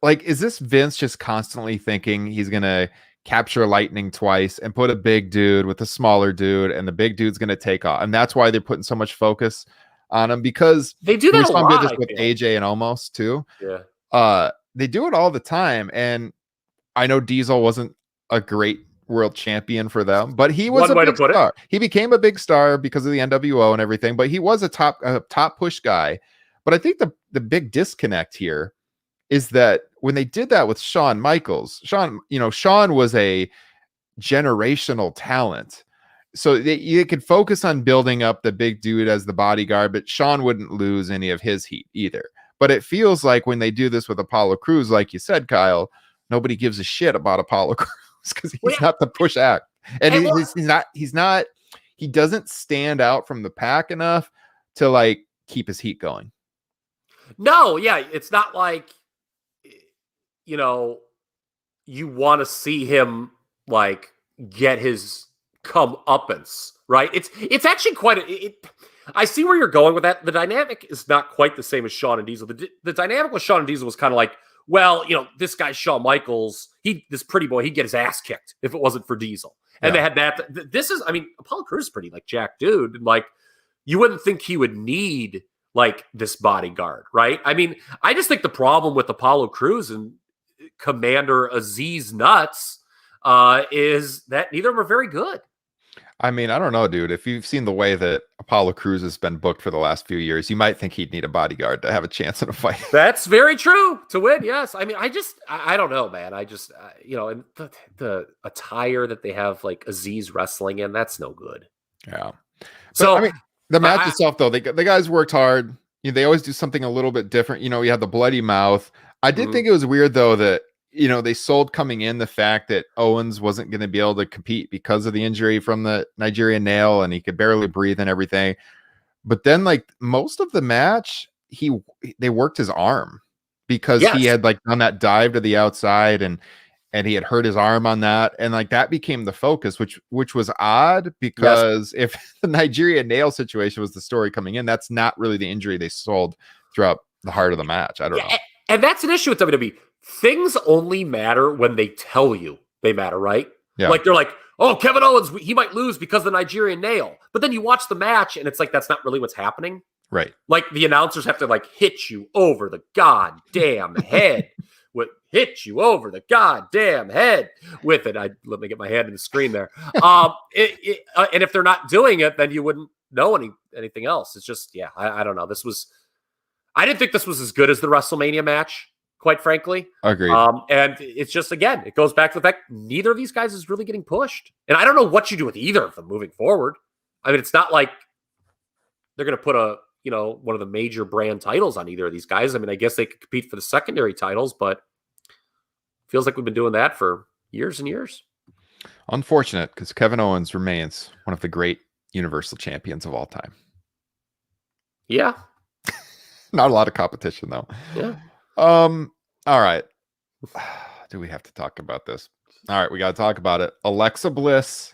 is this Vince just constantly thinking he's going to capture lightning twice and put a big dude with a smaller dude, and the big dude's going to take off? And that's why they're putting so much focus on him, because they do that a lot. Did this with AJ and Omos too. Yeah. They do it all the time. And I know Diesel wasn't a great world champion for them, but he was a big star. He became a big star because of the NWO and everything, but he was a top push guy. But I think the big disconnect here is that when they did that with Shawn Michaels, Shawn was a generational talent. So you could focus on building up the big dude as the bodyguard, but Shawn wouldn't lose any of his heat either. But it feels like when they do this with Apollo Crews, like you said, Kyle, nobody gives a shit about Apollo Crews because he's not the push act. And he's not, he doesn't stand out from the pack enough to keep his heat going. No, yeah. It's not like, you want to see him get his comeuppance, right? It's actually quite I see where you're going with that. The dynamic is not quite the same as Shawn and Diesel. The dynamic with Shawn and Diesel was kind of like, well, this guy Shawn Michaels, this pretty boy, he'd get his ass kicked if it wasn't for Diesel. And they had that. This is, Apollo Crews is pretty jack dude. And you wouldn't think he would need this bodyguard, right? I just think the problem with Apollo Crews and Commander Aziz nuts is that neither of them are very good. I don't know, dude. If you've seen the way that Apollo Crews has been booked for the last few years, you might think he'd need a bodyguard to have a chance in a fight. That's very true to win. Yes. I don't know, man. And the attire that they have Aziz wrestling in, that's no good. Yeah. So the match itself, though, the guys worked hard. They always do something a little bit different. You had the bloody mouth. I did think it was weird, though, that they sold coming in the fact that Owens wasn't going to be able to compete because of the injury from the Nigerian nail, and he could barely breathe and everything. But then, most of the match, they worked his arm because he had done that dive to the outside, and he had hurt his arm on that, and that became the focus, which was odd because if the Nigerian nail situation was the story coming in, that's not really the injury they sold throughout the heart of the match. I don't know. And that's an issue with WWE. Things only matter when they tell you they matter, right? Yeah. They're like, oh, Kevin Owens, he might lose because of the Nigerian nail. But then you watch the match and it's that's not really what's happening. Right. The announcers have to hit you over the goddamn head. Hit you over the goddamn head with it. Let me get my hand in the screen there. And if they're not doing it, then you wouldn't know anything else. It's just, I don't know. This was, I didn't think this was as good as the WrestleMania match, quite frankly. Agreed. And it's just, again, it goes back to the fact neither of these guys is really getting pushed. And I don't know what you do with either of them moving forward. I mean, it's not like they're going to put one of the major brand titles on either of these guys. I mean, I guess they could compete for the secondary titles, but feels like we've been doing that for years and years. Unfortunate, because Kevin Owens remains one of the great Universal Champions of all time. Yeah. Not a lot of competition, though. Yeah. All right. Do we have to talk about this? All right, we got to talk about it. Alexa Bliss,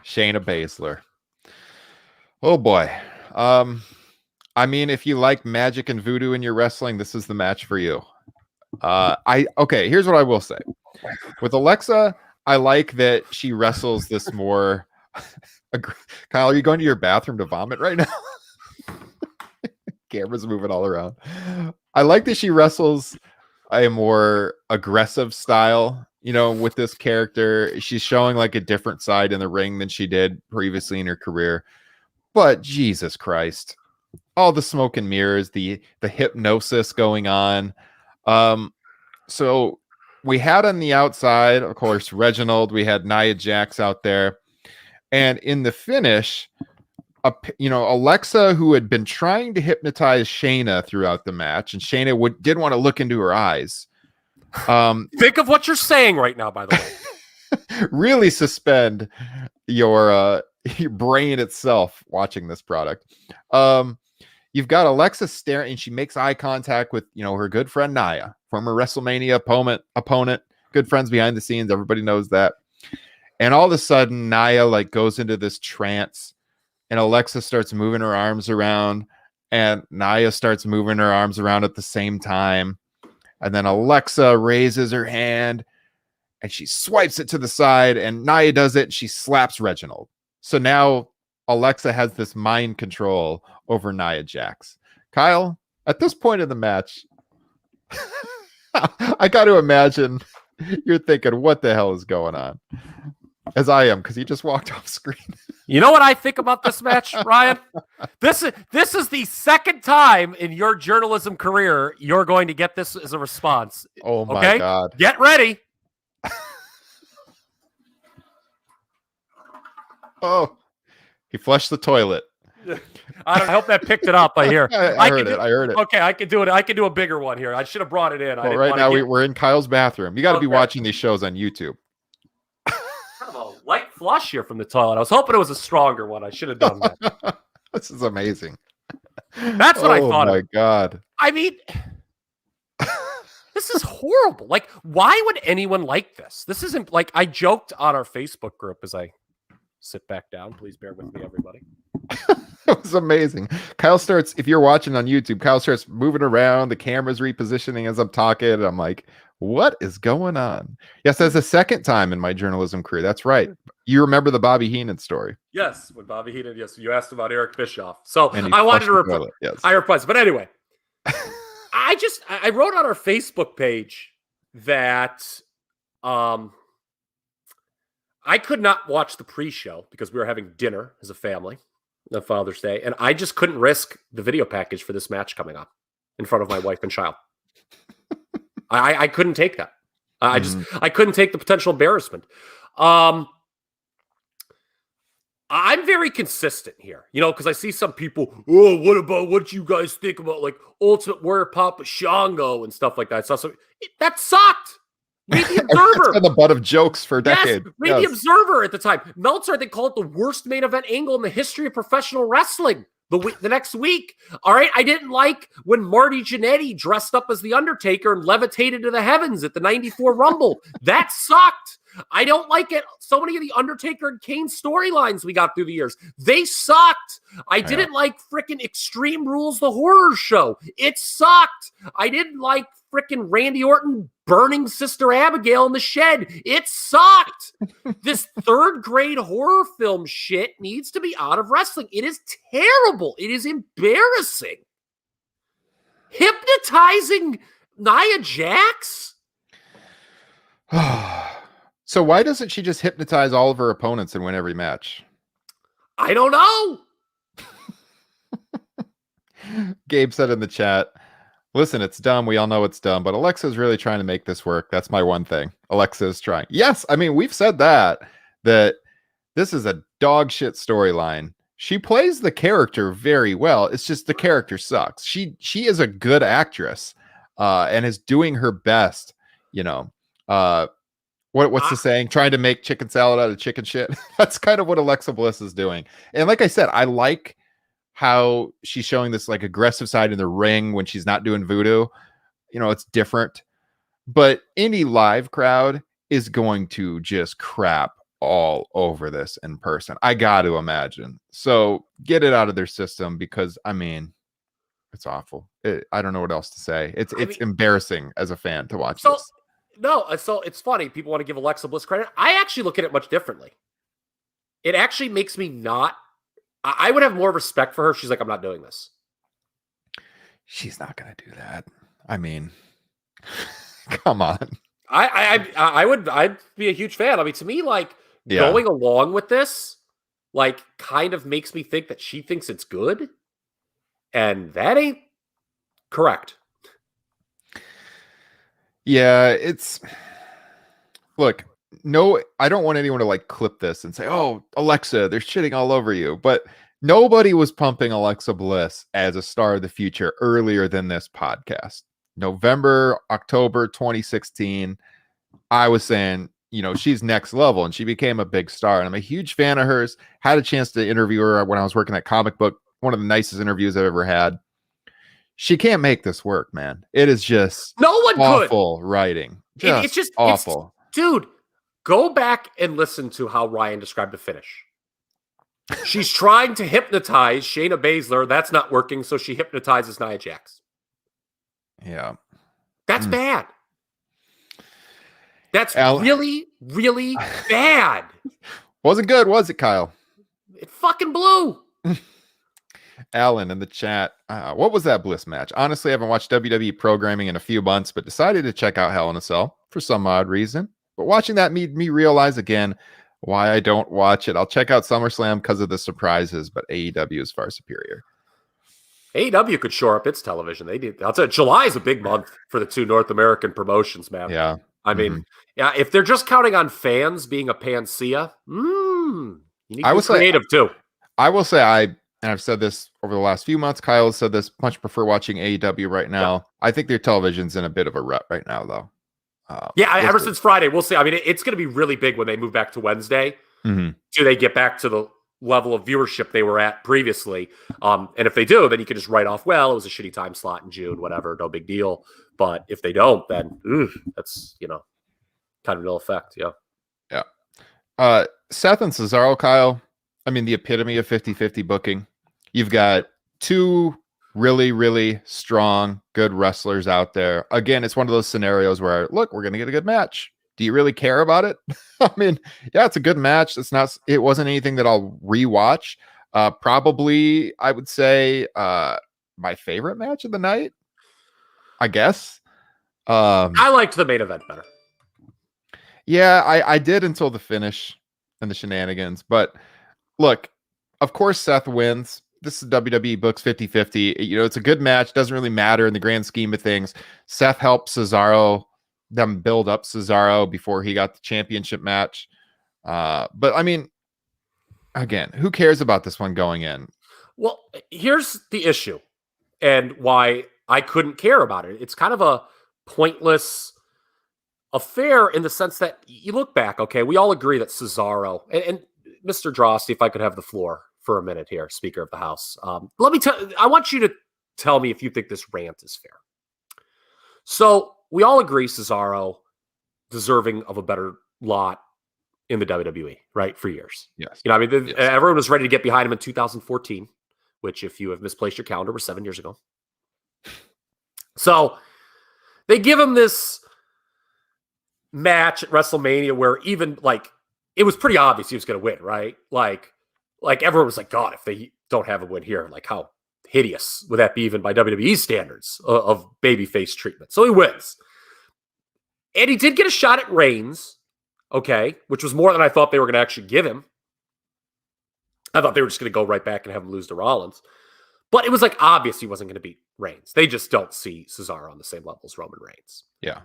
Shayna Baszler. Oh boy. I mean, if you like magic and voodoo in your wrestling, this is the match for you. Okay, here's what I will say. With Alexa, I like that she wrestles this more. Kyle, are you going to your bathroom to vomit right now? Camera's moving all around. I like that she wrestles a more aggressive style, with this character. She's showing like a different side in the ring than she did previously in her career. But Jesus Christ, all the smoke and mirrors, the hypnosis going on. So we had on the outside, of course, Reginald. We had Nia Jax out there. And in the finish, Alexa, who had been trying to hypnotize Shayna throughout the match, and Shayna did want to look into her eyes. Think of what you're saying right now, by the way. Really suspend your brain itself watching this product. You've got Alexa staring, and she makes eye contact with, her good friend Nia, former WrestleMania opponent, good friends behind the scenes. Everybody knows that. And all of a sudden, Nia goes into this trance, and Alexa starts moving her arms around, and Nia starts moving her arms around at the same time. And then Alexa raises her hand, and she swipes it to the side, and Nia does it, and she slaps Reginald. So now Alexa has this mind control over Nia Jax. Kyle, at this point in the match, I got to imagine you're thinking, what the hell is going on? As I am, because he just walked off screen. You know what I think about this match, Ryan? This is the second time in your journalism career you're going to get this as a response. Oh my God. Get ready. Oh, he flushed the toilet. I hope that picked it up. I hear. I heard it. Okay, I can do it. I can do a bigger one here. I should have brought it in. Well, right now we're in Kyle's bathroom. You got to be watching these shows on YouTube. Kind of a light flush here from the toilet. I was hoping it was a stronger one. I should have done that. This is amazing. That's what I thought. Oh my God. I mean, this is horrible. Why would anyone like this? This isn't I joked on our Facebook group as I sit back down. Please bear with me, everybody. It was amazing. Kyle starts, if you're watching on YouTube, Kyle starts moving around. The camera's repositioning as I'm talking. And I'm like, what is going on? Yes, that's the second time in my journalism career. That's right. You remember the Bobby Heenan story? Yes, when Bobby Heenan, yes, you asked about Eric Bischoff. So And he I wanted to flushed the reply. toilet, yes. I replied. But anyway, I wrote on our Facebook page that I could not watch the pre-show because we were having dinner as a family on Father's Day, and I just couldn't risk the video package for this match coming up in front of my wife and child. I couldn't take that. I couldn't take the potential embarrassment. I'm very consistent here, because I see some people, what you guys think about Ultimate Warrior Papa Shango and stuff like that. So that sucked. Read the Observer. It's been the butt of jokes for a decade. Yes, read the Observer at the time. Meltzer, they call it the worst main event angle in the history of professional wrestling. The next week, all right, I didn't like when Marty Jannetty dressed up as the Undertaker and levitated to the heavens at the '94 Rumble. That sucked. I don't like it. So many of the Undertaker and Kane storylines we got through the years, they sucked. I didn't like freaking Extreme Rules, the horror show. It sucked. I didn't like freaking Randy Orton burning Sister Abigail in the shed. It sucked. This third grade horror film shit needs to be out of wrestling. It is terrible. It is embarrassing. Hypnotizing Nia Jax? So why doesn't she just hypnotize all of her opponents and win every match? I don't know. Gabe said in the chat, listen, it's dumb. We all know it's dumb, but Alexa's really trying to make this work. That's my one thing. Alexa is trying. Yes, I mean, we've said that this is a dog shit storyline. She plays the character very well. It's just the character sucks. She is a good actress and is doing her best, you know. What's the saying? Trying to make chicken salad out of chicken shit. That's kind of what Alexa Bliss is doing. And like I said, I like how she's showing this like aggressive side in the ring when she's not doing voodoo. You know, it's different. But any live crowd is going to just crap all over this in person. I got to imagine. So get it out of their system because, I mean, it's awful. I don't know what else to say. It's embarrassing as a fan to watch this. No, so it's funny. People want to give Alexa Bliss credit. I actually look at it much differently. It actually makes me not. I would have more respect for her if she's like, I'm not doing this. She's not going to do that. I mean, come on. I'd be a huge fan. I mean, to me, like going along with this, like kind of makes me think that she thinks it's good. And that ain't correct. Yeah, look, no, I don't want anyone to like clip this and say, oh, Alexa, they're shitting all over you. But nobody was pumping Alexa Bliss as a star of the future earlier than this podcast. November, October 2016, I was saying, you know, she's next level and she became a big star. And I'm a huge fan of hers. Had a chance to interview her when I was working at Comic Book. One of the nicest interviews I've ever had. She can't make this work, man. It is just no one awful writing. It's just awful. Dude, go back and listen to how Ryan described the finish. She's trying to hypnotize Shayna Baszler. That's not working, so she hypnotizes Nia Jax. Yeah. That's bad. That's really, really bad. Wasn't good, was it, Kyle? It fucking blew. Alan in the chat. What was that Bliss match? Honestly, I haven't watched WWE programming in a few months, but decided to check out Hell in a Cell for some odd reason. But watching that made me realize again why I don't watch it. I'll check out SummerSlam because of the surprises, but AEW is far superior. AEW could shore up its television. They did. I'll tell you, July is a big month for the two North American promotions, man. Yeah. I mean, if they're just counting on fans being a panacea, you need to be creative too. I will say and I've said this over the last few months, Kyle has said this, much prefer watching AEW right now. Yeah. I think their television's in a bit of a rut right now, though. Ever since Friday, we'll see. I mean, it's going to be really big when they move back to Wednesday. Do they get back to the level of viewership they were at previously? And if they do, then you can just write off, well, it was a shitty time slot in June, whatever, no big deal. But if they don't, then that's, kind of no effect. Yeah. Seth and Cesaro, Kyle, I mean, the epitome of 50-50 booking. You've got two really, really strong, good wrestlers out there. Again, it's one of those scenarios where, look, we're going to get a good match. Do you really care about it? I mean, yeah, it's a good match. It wasn't anything that I'll rewatch. Probably, I would say, my favorite match of the night, I guess. I liked the main event better. Yeah, I did until the finish and the shenanigans. But look, of course, Seth wins. This is WWE books 50-50. It's a good match. Doesn't really matter in the grand scheme of things. Seth helped them build up Cesaro before he got the championship match. But I mean, again, who cares about this one going in? Well, here's the issue and why I couldn't care about it. It's kind of a pointless affair in the sense that you look back, okay, we all agree that Cesaro and Mr. Drosty, if I could have the floor for a minute here, Speaker of the House. I want you to tell me if you think this rant is fair. So we all agree Cesaro deserving of a better lot in the WWE, right? For years. Yes. Everyone was ready to get behind him in 2014, which if you have misplaced your calendar was 7 years ago. So they give him this match at WrestleMania where even it was pretty obvious he was going to win, right? Like everyone was like, God, if they don't have a win here, like how hideous would that be even by WWE standards of babyface treatment? So he wins. And he did get a shot at Reigns, okay, which was more than I thought they were going to actually give him. I thought they were just going to go right back and have him lose to Rollins. But it was like obvious he wasn't going to beat Reigns. They just don't see Cesaro on the same level as Roman Reigns. Yeah.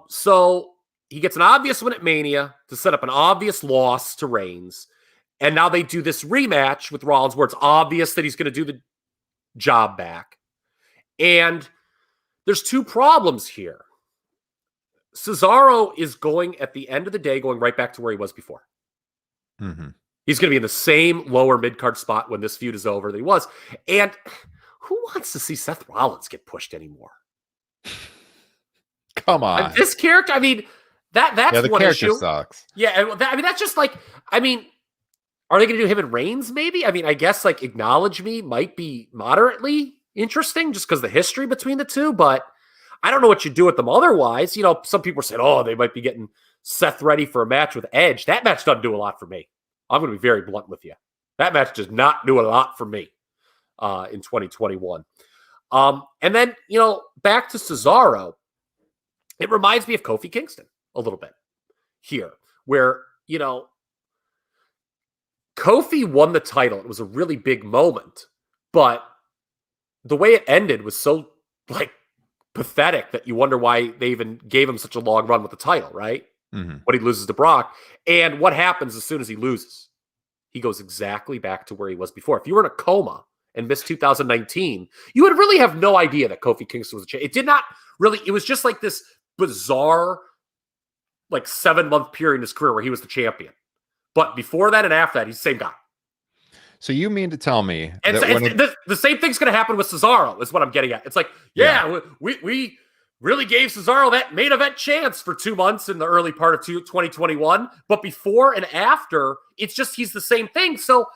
So he gets an obvious win at Mania to set up an obvious loss to Reigns. And now they do this rematch with Rollins where it's obvious that he's going to do the job back. And there's two problems here. Cesaro is going, at the end of the day, going right back to where he was before. Mm-hmm. He's going to be in the same lower mid-card spot when this feud is over that he was. And who wants to see Seth Rollins get pushed anymore? Come on. This character, I mean, that's the one character issue. Sucks. Yeah, I mean, that's just like, I mean, are they going to do him and Reigns maybe? I mean, I guess like Acknowledge Me might be moderately interesting just because the history between the two, but I don't know what you do with them otherwise. You know, some people said, oh, they might be getting Seth ready for a match with Edge. That match doesn't do a lot for me. I'm going to be very blunt with you. That match does not do a lot for me in 2021. And then, you know, back to Cesaro, it reminds me of Kofi Kingston a little bit here, where, you know, Kofi won the title. It was a really big moment, but the way it ended was so, like, pathetic that you wonder why they even gave him such a long run with the title, right? Mm-hmm. When he loses to Brock. And what happens as soon as he loses? He goes exactly back to where he was before. If you were in a coma and missed 2019, you would really have no idea that Kofi Kingston was a champion. It did not really, it was just like this bizarre, like 7-month period in his career where he was the champion. But before that and after that, he's the same guy. So you mean to tell me and that the same thing's going to happen with Cesaro is what I'm getting at. It's like, we really gave Cesaro that main event chance for 2 months in the early part of 2021. But before and after, it's just he's the same thing. So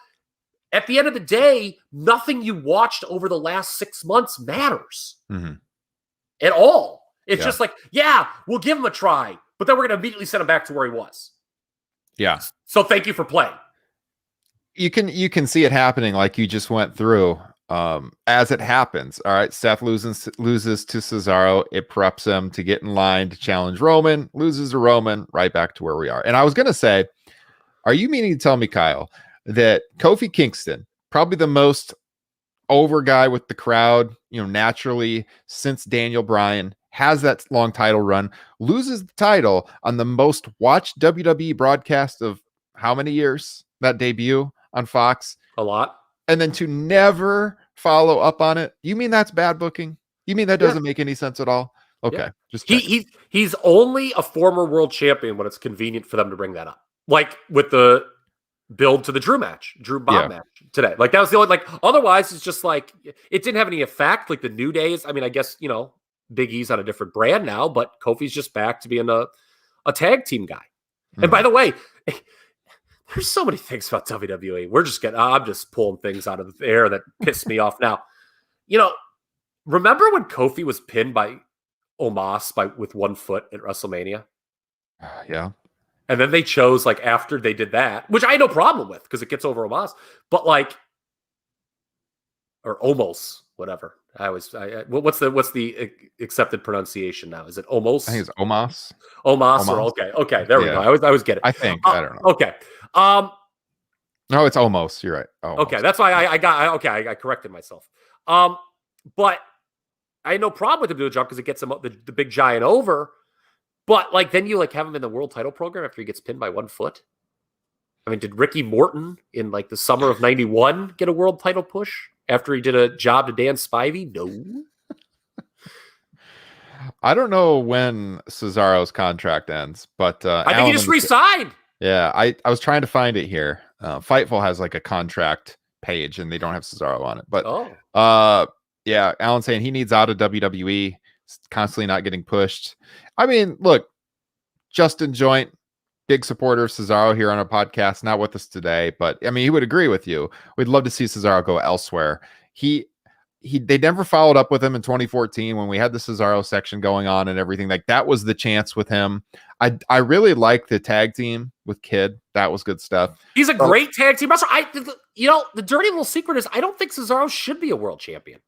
at the end of the day, nothing you watched over the last 6 months matters at all. It's just like, yeah, we'll give him a try, but then we're going to immediately send him back to where he was. Yeah. So thank you for playing. You can see it happening like you just went through as it happens. All right. Seth loses to Cesaro. It preps him to get in line to challenge Roman, loses to Roman, right back to where we are. And I was going to say, are you meaning to tell me, Kyle, that Kofi Kingston, probably the most over guy with the crowd, you know, naturally since Daniel Bryan, has that long title run, loses the title on the most watched WWE broadcast of how many years? That debut on Fox? A lot. And then to never follow up on it. You mean that's bad booking? You mean that doesn't make any sense at all? Okay. Just he's only a former world champion when it's convenient for them to bring that up. Like with the build to the Drew Bob match today. Like that was the only, like, otherwise it's just like, it didn't have any effect. Like the New Days. I mean, I guess, you know, Big E's on a different brand now, but Kofi's just back to being a tag team guy. And by the way, there's so many things about WWE. I'm just pulling things out of the air that piss me off now. You know, remember when Kofi was pinned by Omos with 1 foot at WrestleMania? Yeah. And then they chose, like, after they did that, which I had no problem with because it gets over Omos, but like, or almost, whatever. What's the accepted pronunciation now? Is it almost? I think it's Omos. Omos. Okay. There we go. I always get it. I think. I don't know. Okay. No, it's almost. You're right. Almost. Okay, that's why I corrected myself. But I had no problem with him doing the jump because it gets him the big giant over. But like then you like have him in the world title program after he gets pinned by 1 foot. I mean, did Ricky Morton in like the summer of '91 get a world title push after he did a job to Dan Spivey? No. I don't know when Cesaro's contract ends, but I think he just re-signed. Yeah, I was trying to find it here. Fightful has like a contract page, and they don't have Cesaro on it. But yeah, Alan's saying he needs out of WWE. Constantly not getting pushed. I mean, look, Justin Joint, big supporter of Cesaro here on our podcast, not with us today, but I mean, he would agree with you. We'd love to see Cesaro go elsewhere. They never followed up with him in 2014 when we had the Cesaro section going on and everything. Like that was the chance with him. I really like the tag team with Kid. That was good stuff. He's a great tag team wrestler. The dirty little secret is I don't think Cesaro should be a world champion.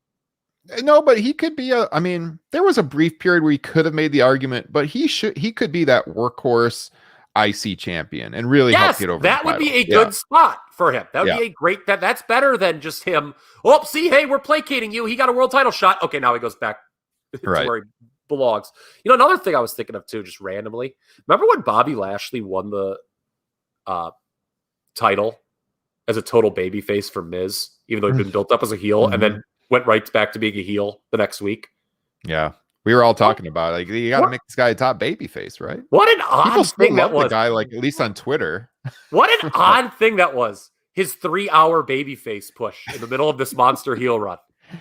No, but he could be I mean, there was a brief period where he could have made the argument, but he could be that workhorse. IC champion and really help get over that the would be title. a good spot for him. That would be a great, that's better than just him. Oh, see, hey, we're placating you. He got a world title shot. Okay, now he goes back to where he belongs. You know, another thing I was thinking of too, just randomly. Remember when Bobby Lashley won the title as a total babyface for Miz, even though he'd been built up as a heel, and then went right back to being a heel the next week? Yeah. We were all talking about it. Like, you got to make this guy a top babyface, right? What an odd thing that was. The guy, like, at least on Twitter. What an odd thing that was. His 3-hour babyface push in the middle of this monster heel run.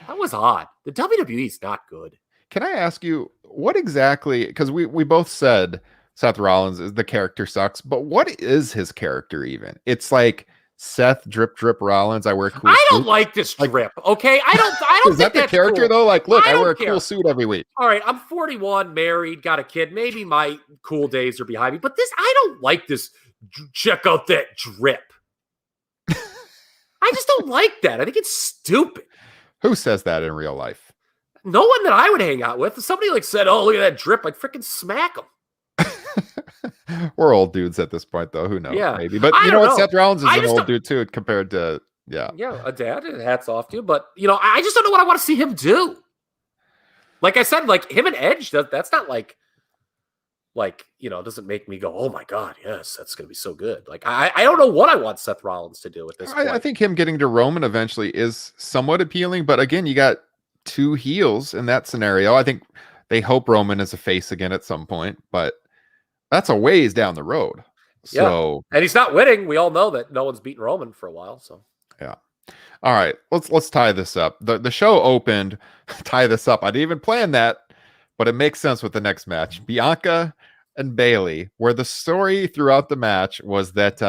That was odd. The WWE is not good. Can I ask you what exactly? Because we both said Seth Rollins is the character sucks, but what is his character even? It's like Seth drip Rollins. I wear cool. I don't like this drip. Okay, I don't. Is that the character though? Like, look, I wear a cool suit every week. All right, I'm 41, married, got a kid. Maybe my cool days are behind me, but I don't like this. Check out that drip. I just don't like that. I think it's stupid. Who says that in real life? No one that I would hang out with. If somebody like said, "Oh, look at that drip," I'd freaking smack them. We're old dudes at this point, though. Who knows? Yeah. Maybe. But you know what? Seth Rollins is an old dude, too, compared to, Yeah, a dad. Hats off to you. But, you know, I just don't know what I want to see him do. Like I said, like, him and Edge, that's not like, you know, doesn't make me go, oh, my God, yes, that's going to be so good. Like, I don't know what I want Seth Rollins to do at this point. I think him getting to Roman eventually is somewhat appealing. But, again, you got 2 heels in that scenario. I think they hope Roman is a face again at some point. But that's a ways down the road. So, and he's not winning. We all know that no one's beaten Roman for a while. So, yeah. All right, let's tie this up. The show opened. Tie this up. I didn't even plan that, but it makes sense with the next match. Bianca and Bayley, where the story throughout the match was that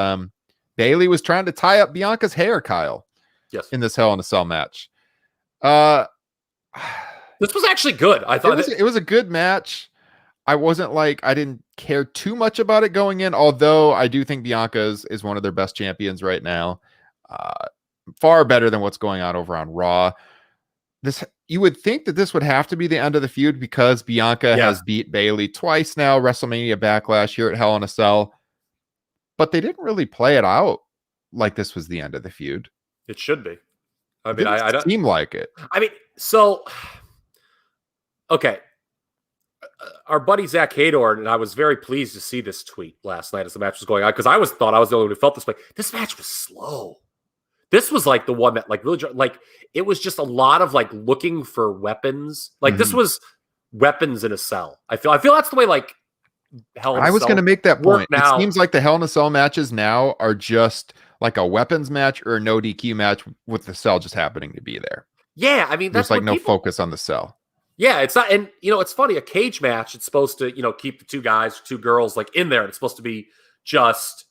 Bayley was trying to tie up Bianca's hair, Kyle. Yes. In this Hell in a Cell match. This was actually good. I thought it was a good match. I didn't care too much about it going in, although I do think Bianca is one of their best champions right now. Far better than what's going on over on Raw. You would think that this would have to be the end of the feud because Bianca has beat Bayley twice now, WrestleMania Backlash, here at Hell in a Cell. But they didn't really play it out like this was the end of the feud. It should be. I mean, I don't seem like it. I mean, so okay. Our buddy Zach Hadorn, and I was very pleased to see this tweet last night as the match was going on, because I thought I was the only one who felt this way. This match was slow. This was like the one that like really, like, it was just a lot of like looking for weapons. Like this was weapons in a cell. I feel that's the way like Hell in a Cell. I was going to make that point. Now. It seems like the Hell in a Cell matches now are just like a weapons match or a no DQ match with the cell just happening to be there. Yeah, I mean, that's there's like no focus on the cell. Yeah, it's not, and you know, it's funny. A cage match, it's supposed to, you know, keep the 2 guys, 2 girls like in there. And it's supposed to be just,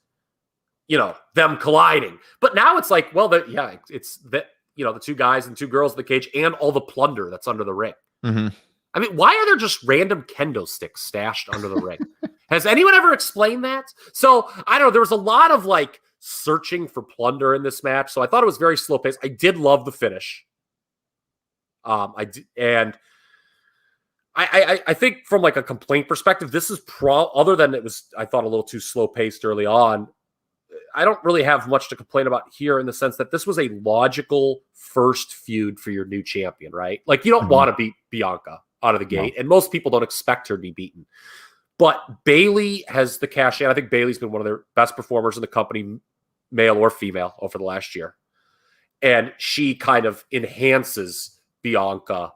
you know, them colliding. But now it's like, well, it's that, you know, the 2 guys and 2 girls in the cage and all the plunder that's under the ring. Mm-hmm. I mean, why are there just random kendo sticks stashed under the ring? Has anyone ever explained that? So I don't know. There was a lot of like searching for plunder in this match. So I thought it was very slow paced. I did love the finish. I did, and I think from like a complaint perspective, this is other than it was, I thought, a little too slow paced early on. I don't really have much to complain about here in the sense that this was a logical first feud for your new champion, right? Like, you don't want to beat Bianca out of the gate, and most people don't expect her to be beaten. But Bayley has the cash in. I think Bayley's been one of their best performers in the company, male or female, over the last year. And she kind of enhances Bianca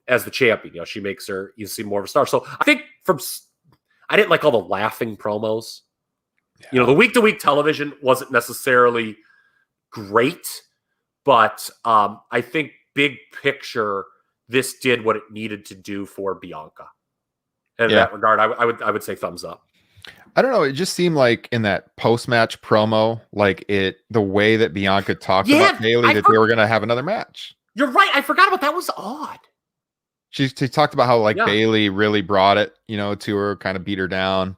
as the champion. You know, she makes her, you see, more of a star. So I think I didn't like all the laughing promos. Yeah. You know, the week-to-week television wasn't necessarily great, but I think big picture, this did what it needed to do for Bianca. And in that regard, I would say thumbs up. I don't know. It just seemed like in that post-match promo, like the way that Bianca talked about Bayley, that they were going to have another match. You're right. I forgot about that. Was odd. She talked about how like Bayley really brought it, you know, to her, kind of beat her down,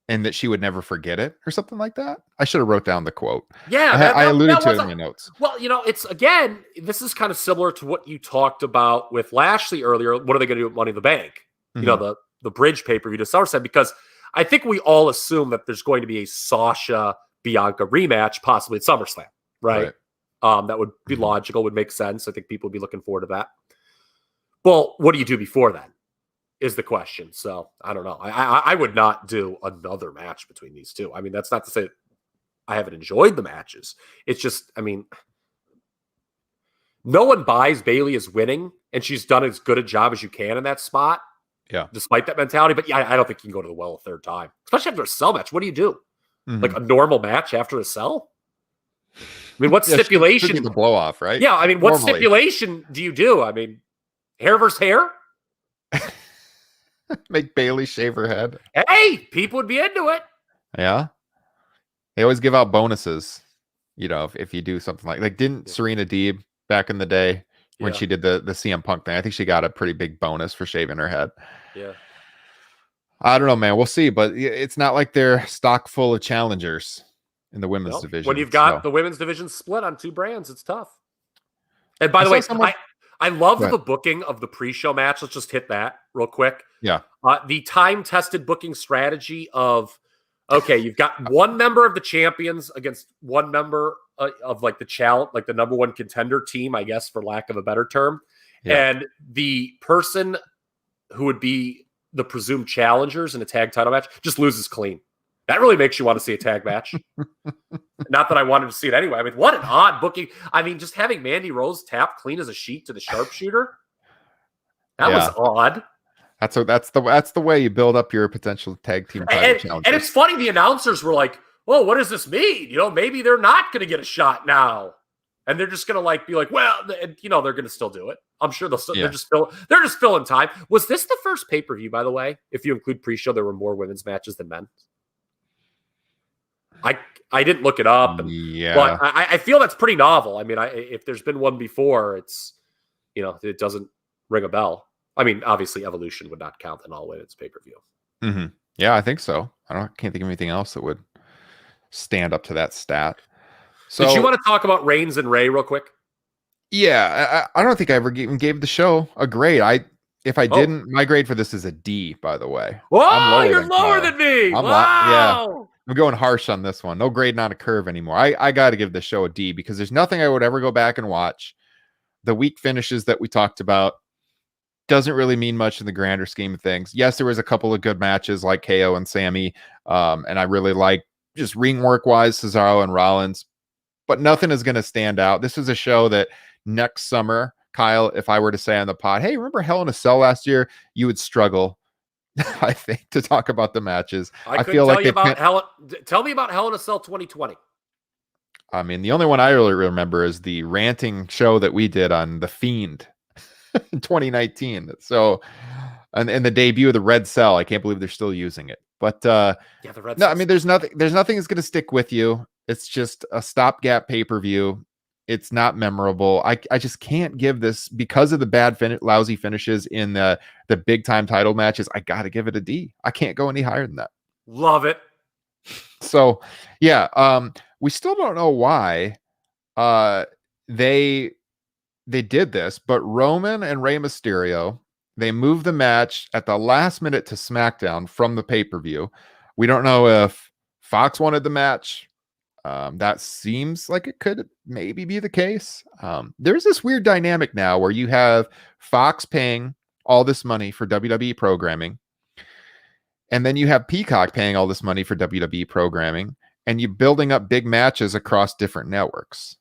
and that she would never forget it or something like that. I should have wrote down the quote. Yeah. I alluded to it in my notes. Well, you know, it's, again, this is kind of similar to what you talked about with Lashley earlier. What are they going to do with Money in the Bank? You know, the bridge pay-per-view to SummerSlam, because I think we all assume that there's going to be a Sasha Bianca rematch, possibly at SummerSlam, right? That would be logical, would make sense. I think people would be looking forward to that. Well, what do you do before then is the question. So I don't know. I would not do another match between these two. I mean, that's not to say I haven't enjoyed the matches. It's just, I mean, no one buys Bayley as winning, and she's done as good a job as you can in that spot. Yeah. Despite that mentality. But yeah, I don't think you can go to the well a third time, especially after a cell match. What do you do? Like a normal match after a cell? I mean, what stipulation? The blow off, right? Yeah. I mean, what stipulation do you do? I mean, hair versus hair? Make Bayley shave her head. Hey, people would be into it. Yeah. They always give out bonuses, you know, if you do something like didn't Serena Deeb back in the day when she did the CM Punk thing, I think she got a pretty big bonus for shaving her head. Yeah. I don't know, man. We'll see, but it's not like they're stock full of challengers in the women's division. When you've got the women's division split on two brands, it's tough. And by the way, I love the booking of the pre-show match. Let's just hit that real quick. Yeah. The time-tested booking strategy of, okay, you've got one member of the champions against one member of like the challenge, like the number one contender team, I guess, for lack of a better term. Yeah. And the person who would be the presumed challengers in a tag title match just loses clean. That really makes you want to see a tag match. Not that I wanted to see it anyway. I mean, what an odd booking. I mean, just having Mandy Rose tap clean as a sheet to the sharpshooter. That was odd. That's the way you build up your potential tag team title challenge. And it's funny, the announcers were like, "Well, what does this mean? You know, maybe they're not going to get a shot now, and they're just going to be like, well, and, you know, they're going to still do it. I'm sure they're just filling time." Was this the first pay-per-view, by the way? If you include pre-show, there were more women's matches than men. I didn't look it up, but I feel that's pretty novel. I mean, if there's been one before, it's, you know, it doesn't ring a bell. I mean, obviously, Evolution would not count in all women's pay-per-view. Mm-hmm. Yeah, I think so. Can't think of anything else that would stand up to that stat. So, did you want to talk about Reigns and Ray real quick? Yeah, I don't think I ever even gave the show a grade. If I didn't, my grade for this is a D, by the way. Whoa, you're lower than me. Wow. I'm going harsh on this one. No grade, not a curve anymore. I got to give the show a D because there's nothing I would ever go back and watch. The weak finishes that we talked about doesn't really mean much in the grander scheme of things. Yes, there was a couple of good matches like KO and Sammy, and I really like just ring work wise Cesaro and Rollins, but nothing is going to stand out. This is a show that next summer, Kyle, if I were to say on the pod, hey, remember Hell in a Cell last year? You would struggle, I think, to talk about the matches. I feel like tell me about Hell in a Cell 2020. I mean, the only one I really remember is the ranting show that we did on The Fiend in 2019. So, and the debut of the Red Cell, I can't believe they're still using it. But the Red Cell. I mean, there's nothing that's going to stick with you. It's just a stopgap pay-per-view. It's not memorable. I just can't give this because of the bad lousy finishes in the big time title matches. I got to give it a D. I can't go any higher than that. Love it. So yeah, we still don't know why they did this, but Roman and Rey Mysterio, they moved the match at the last minute to SmackDown from the pay-per-view. We don't know if Fox wanted the match. That seems like it could maybe be the case. There's this weird dynamic now where you have Fox paying all this money for WWE programming, and then you have Peacock paying all this money for WWE programming, and you're building up big matches across different networks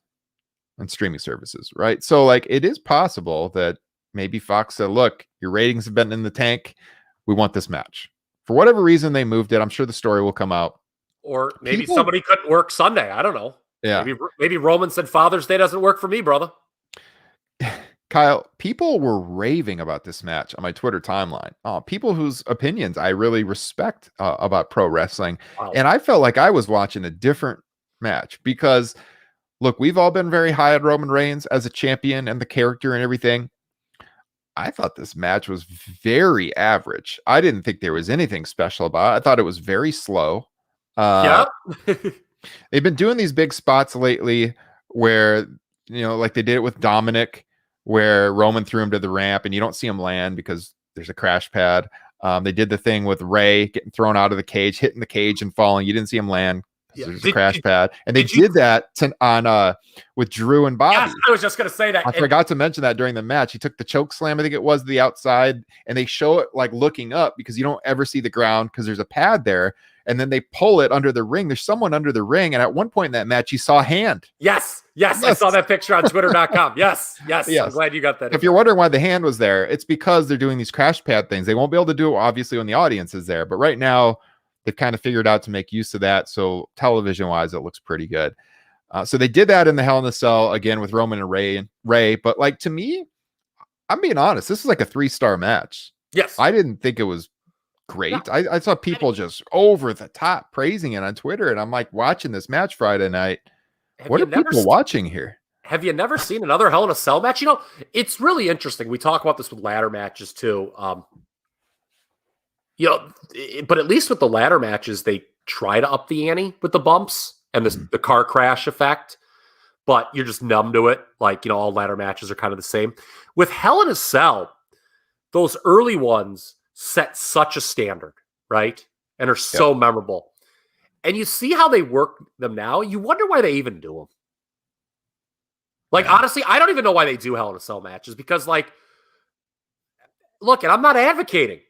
and streaming services, right? So like it is possible that maybe Fox said, look, your ratings have been in the tank. We want this match. For whatever reason, they moved it. I'm sure the story will come out. Or maybe somebody couldn't work Sunday. I don't know. Yeah. Maybe Roman said Father's Day doesn't work for me, brother. Kyle, people were raving about this match on my Twitter timeline. People whose opinions I really respect about pro wrestling. Wow. And I felt like I was watching a different match because, look, we've all been very high on Roman Reigns as a champion and the character and everything. I thought this match was very average. I didn't think there was anything special about it. I thought it was very slow. They've been doing these big spots lately where, you know, like they did it with Dominic, where Roman threw him to the ramp and you don't see him land because there's a crash pad. They did the thing with Ray getting thrown out of the cage, hitting the cage and falling. You didn't see him land. There's a crash pad. And they did that with Drew and Bobby. Yes, I was just going to say that. I forgot to mention that during the match. He took the choke slam, I think it was, to the outside, and they show it like looking up because you don't ever see the ground because there's a pad there. And then they pull it under the ring. There's someone under the ring. And at one point in that match, you saw a hand. Yes. I saw that picture on twitter.com. Yes. I'm glad you got that. If you're wondering why the hand was there, it's because they're doing these crash pad things. They won't be able to do it, obviously, when the audience is there. But right now, they've kind of figured out to make use of that. So television-wise, it looks pretty good. So they did that in the Hell in a Cell, again, with Roman and Ray. But, like, to me, I'm being honest, this is like a 3-star match. Yes. I didn't think it was great. No. I saw people just over the top praising it on Twitter, and I'm like watching this match Friday night. What are people watching here? Have you never seen another Hell in a Cell match? You know, it's really interesting. We talk about this with ladder matches too. But at least with the ladder matches, they try to up the ante with the bumps and the car crash effect, but you're just numb to it. Like, all ladder matches are kind of the same. With Hell in a Cell, those early ones set such a standard, right? And are so memorable. And you see how they work them now. You wonder why they even do them. Like, honestly, I don't even know why they do Hell in a Cell matches because, like, look, and I'm not advocating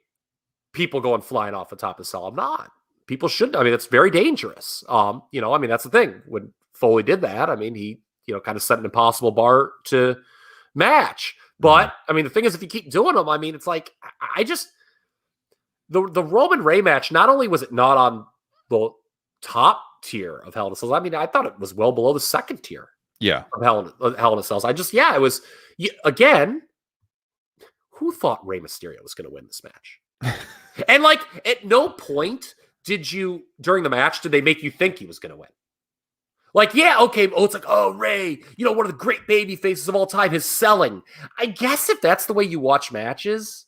people going flying off the top of the cell. I'm not. People shouldn't. I mean, it's very dangerous. That's the thing. When Foley did that, I mean, he, kind of set an impossible bar to match. But, I mean, the thing is, if you keep doing them, I mean, it's like, The Roman Ray match, not only was it not on the top tier of Hell in a Cell, I mean, I thought it was well below the second tier. Yeah. Of Hell in a Cell. It was, again, who thought Rey Mysterio was going to win this match? And, like, at no point during the match, did they make you think he was going to win? Like, it's like, Ray, one of the great baby faces of all time, his selling. I guess if that's the way you watch matches,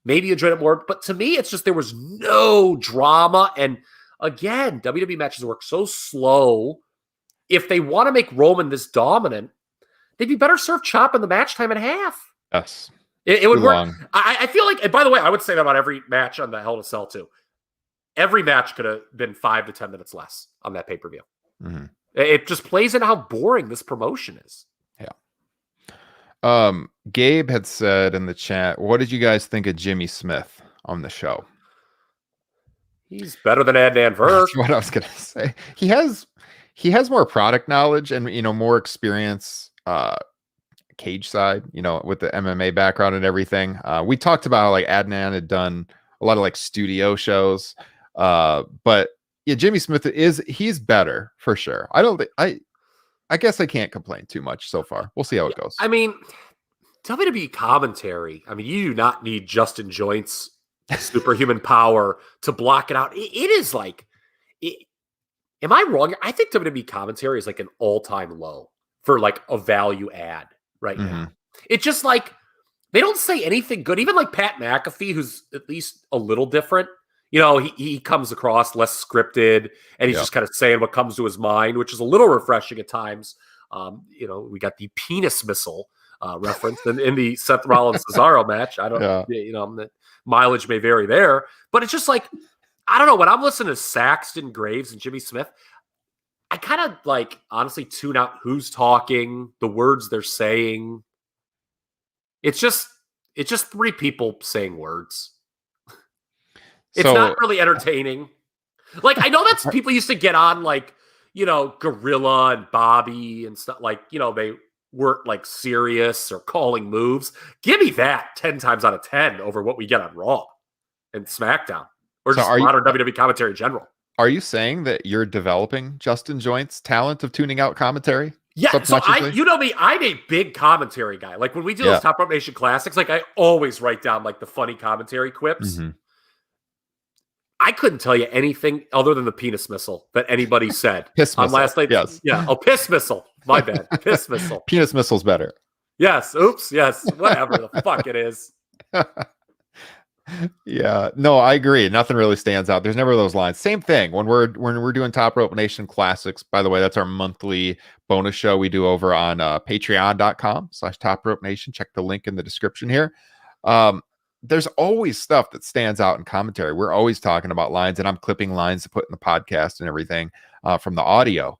maybe you enjoyed it more. But to me, it's just there was no drama. And again, WWE matches work so slow. If they want to make Roman this dominant, they'd be better served chopping the match time in half. Yes. It would work. I feel like, and by the way, I would say that about every match on the Hell in a Cell too. Every match could have been 5 to 10 minutes less on that pay-per-view. Mm-hmm. It just plays into how boring this promotion is. Yeah. Gabe had said in the chat, what did you guys think of Jimmy Smith on the show? He's better than Adnan Virk. That's what I was going to say. He has more product knowledge and, more experience, cage side, with the MMA background and everything. We talked about how, like, Adnan had done a lot of, like, studio shows. But yeah, Jimmy Smith he's better for sure. I guess I can't complain too much so far. We'll see how it goes. I mean, WWE commentary. I mean, you do not need Justin Joint's superhuman power to block it out. It is like, am I wrong? I think WWE commentary is like an all-time low for like a value add right now. It's just like, they don't say anything good. Even like Pat McAfee, who's at least a little different. He comes across less scripted and he's just kind of saying what comes to his mind, which is a little refreshing at times. We got the penis missile reference in the Seth Rollins Cesaro match. I don't the mileage may vary there, but it's just like, I don't know. When I'm listening to Saxton, Graves, and Jimmy Smith, I kind of like honestly tune out who's talking, the words they're saying. It's just 3 people saying words. It's not really entertaining. Like, I know that's people used to get on, like, Gorilla and Bobby and stuff. Like, they weren't like serious or calling moves. Give me that 10 times out of 10 over what we get on Raw and SmackDown or just modern WWE commentary in general. Are you saying that you're developing Justin Joint's talent of tuning out commentary? Yeah, so you know me, I'm a big commentary guy. Like, when we do those Top Rope Nation Classics, like, I always write down like the funny commentary quips. Mm-hmm. I couldn't tell you anything other than the penis missile that anybody said on last night. Yes. Yeah. Oh, piss missile. My bad. Piss missile. Penis missile's better. Yes. Oops. Yes. Whatever the fuck it is. Yeah. No, I agree. Nothing really stands out. There's never those lines. Same thing when we're doing Top Rope Nation Classics. By the way, that's our monthly bonus show we do over on patreon.com/Top Rope Nation. Check the link in the description here. there's always stuff that stands out in commentary. We're always talking about lines, and I'm clipping lines to put in the podcast and everything from the audio.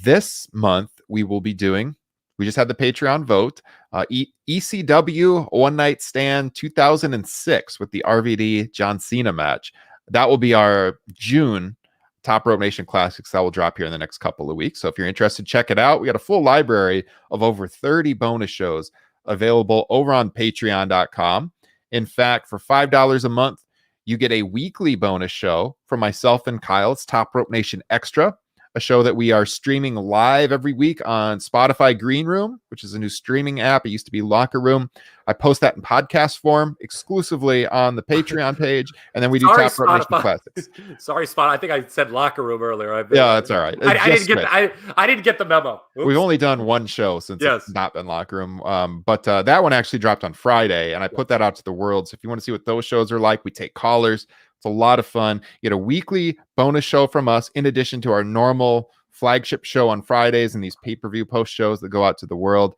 This month, we will be doing, we just had the Patreon vote, ECW One Night Stand 2006 with the RVD John Cena match. That will be our June Top Rope Nation Classics that will drop here in the next couple of weeks. So if you're interested, check it out. We got a full library of over 30 bonus shows available over on patreon.com. In fact, for $5 a month, you get a weekly bonus show from myself and Kyle. It's Top Rope Nation Extra, a show that we are streaming live every week on Spotify Green Room, which is a new streaming app. It used to be Locker Room. I post that in podcast form exclusively on the Patreon page, and then we do Top Rope Nation Classics. Sorry, Spot. I think I said Locker Room earlier. Yeah, that's all right. I didn't get the memo. Oops. We've only done one show since it's not been Locker Room, but that one actually dropped on Friday, and I put that out to the world. So if you want to see what those shows are like, we take callers. It's a lot of fun. You get a weekly bonus show from us in addition to our normal flagship show on Fridays and these pay-per-view post shows that go out to the world,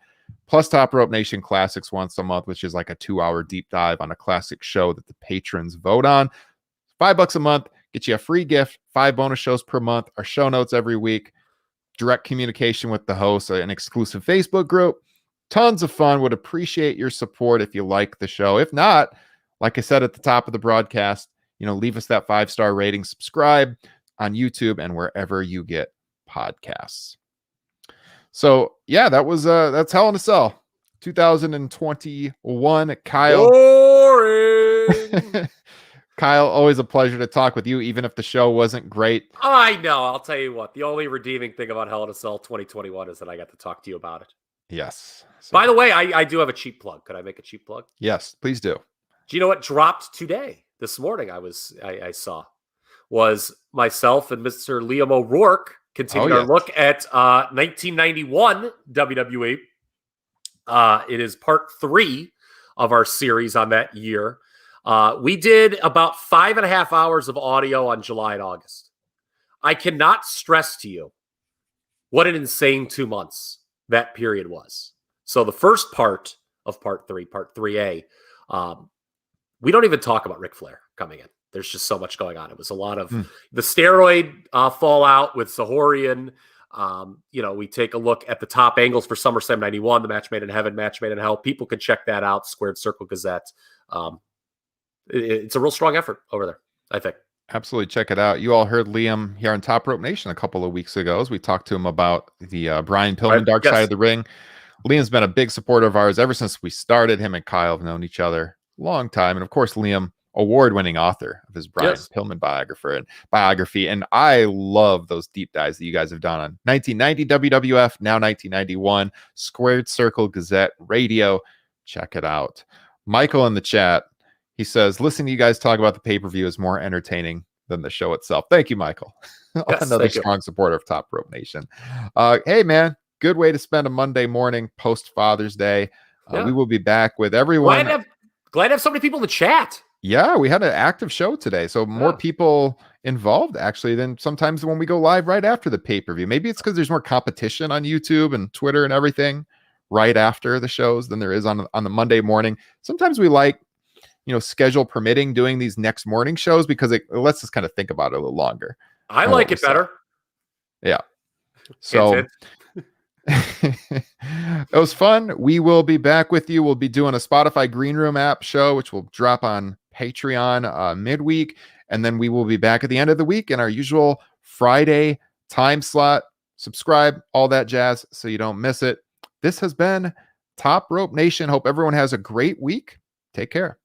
plus Top Rope Nation Classics once a month, which is like a 2-hour deep dive on a classic show that the patrons vote on. $5 a month, get you a free gift, 5 bonus shows per month, our show notes every week, direct communication with the host, an exclusive Facebook group. Tons of fun. Would appreciate your support if you like the show. If not, like I said at the top of the broadcast, leave us that 5-star rating, subscribe on YouTube and wherever you get podcasts. So yeah, that's Hell in a Cell 2021. Kyle. Boring. Kyle, always a pleasure to talk with you, even if the show wasn't great. I know. I'll tell you what, the only redeeming thing about Hell in a Cell 2021 is that I got to talk to you about it. Yes. So, by the way, I do have a cheap plug. Could I make a cheap plug? Yes, please do. Do you know what dropped today? This morning I saw was myself and Mr. Liam O'Rourke continued our look at 1991 WWE. It is part 3 of our series on that year. We did about 5.5 hours of audio on July and August. I cannot stress to you what an insane 2 months that period was. So the first part of part 3, part 3A, we don't even talk about Ric Flair coming in. There's just so much going on. It was a lot of the steroid fallout with Zahorian. We take a look at the top angles for SummerSlam 91, the Match Made in Heaven, Match Made in Hell. People can check that out, Squared Circle Gazette. It's a real strong effort over there, I think. Absolutely. Check it out. You all heard Liam here on Top Rope Nation a couple of weeks ago as we talked to him about the Brian Pillman Dark Side of the Ring. Liam's been a big supporter of ours ever since we started. Him and Kyle have known each other long time, and of course Liam, award-winning author of his Brian Pillman biography, and I love those deep dives that you guys have done on 1990 WWF, now 1991, Squared Circle Gazette Radio. Check it out. Michael in the chat, he says, listening to you guys talk about the pay-per-view is more entertaining than the show itself. Thank you, Michael. Another strong supporter of Top Rope Nation. Hey man, good way to spend a Monday morning post Father's Day. We will be back with everyone. Glad to have so many people in the chat. Yeah, we had an active show today. So more people involved actually than sometimes when we go live right after the pay-per-view. Maybe it's because there's more competition on YouTube and Twitter and everything right after the shows than there is on the Monday morning. Sometimes we like, schedule permitting, doing these next morning shows because it lets us kind of think about it a little longer. I like it better. Yeah. So it was fun. We will be back with you. We'll be doing a Spotify Green Room app show, which will drop on Patreon midweek. And then we will be back at the end of the week in our usual Friday time slot. Subscribe, all that jazz, so you don't miss it. This has been Top Rope Nation. Hope everyone has a great week. Take care.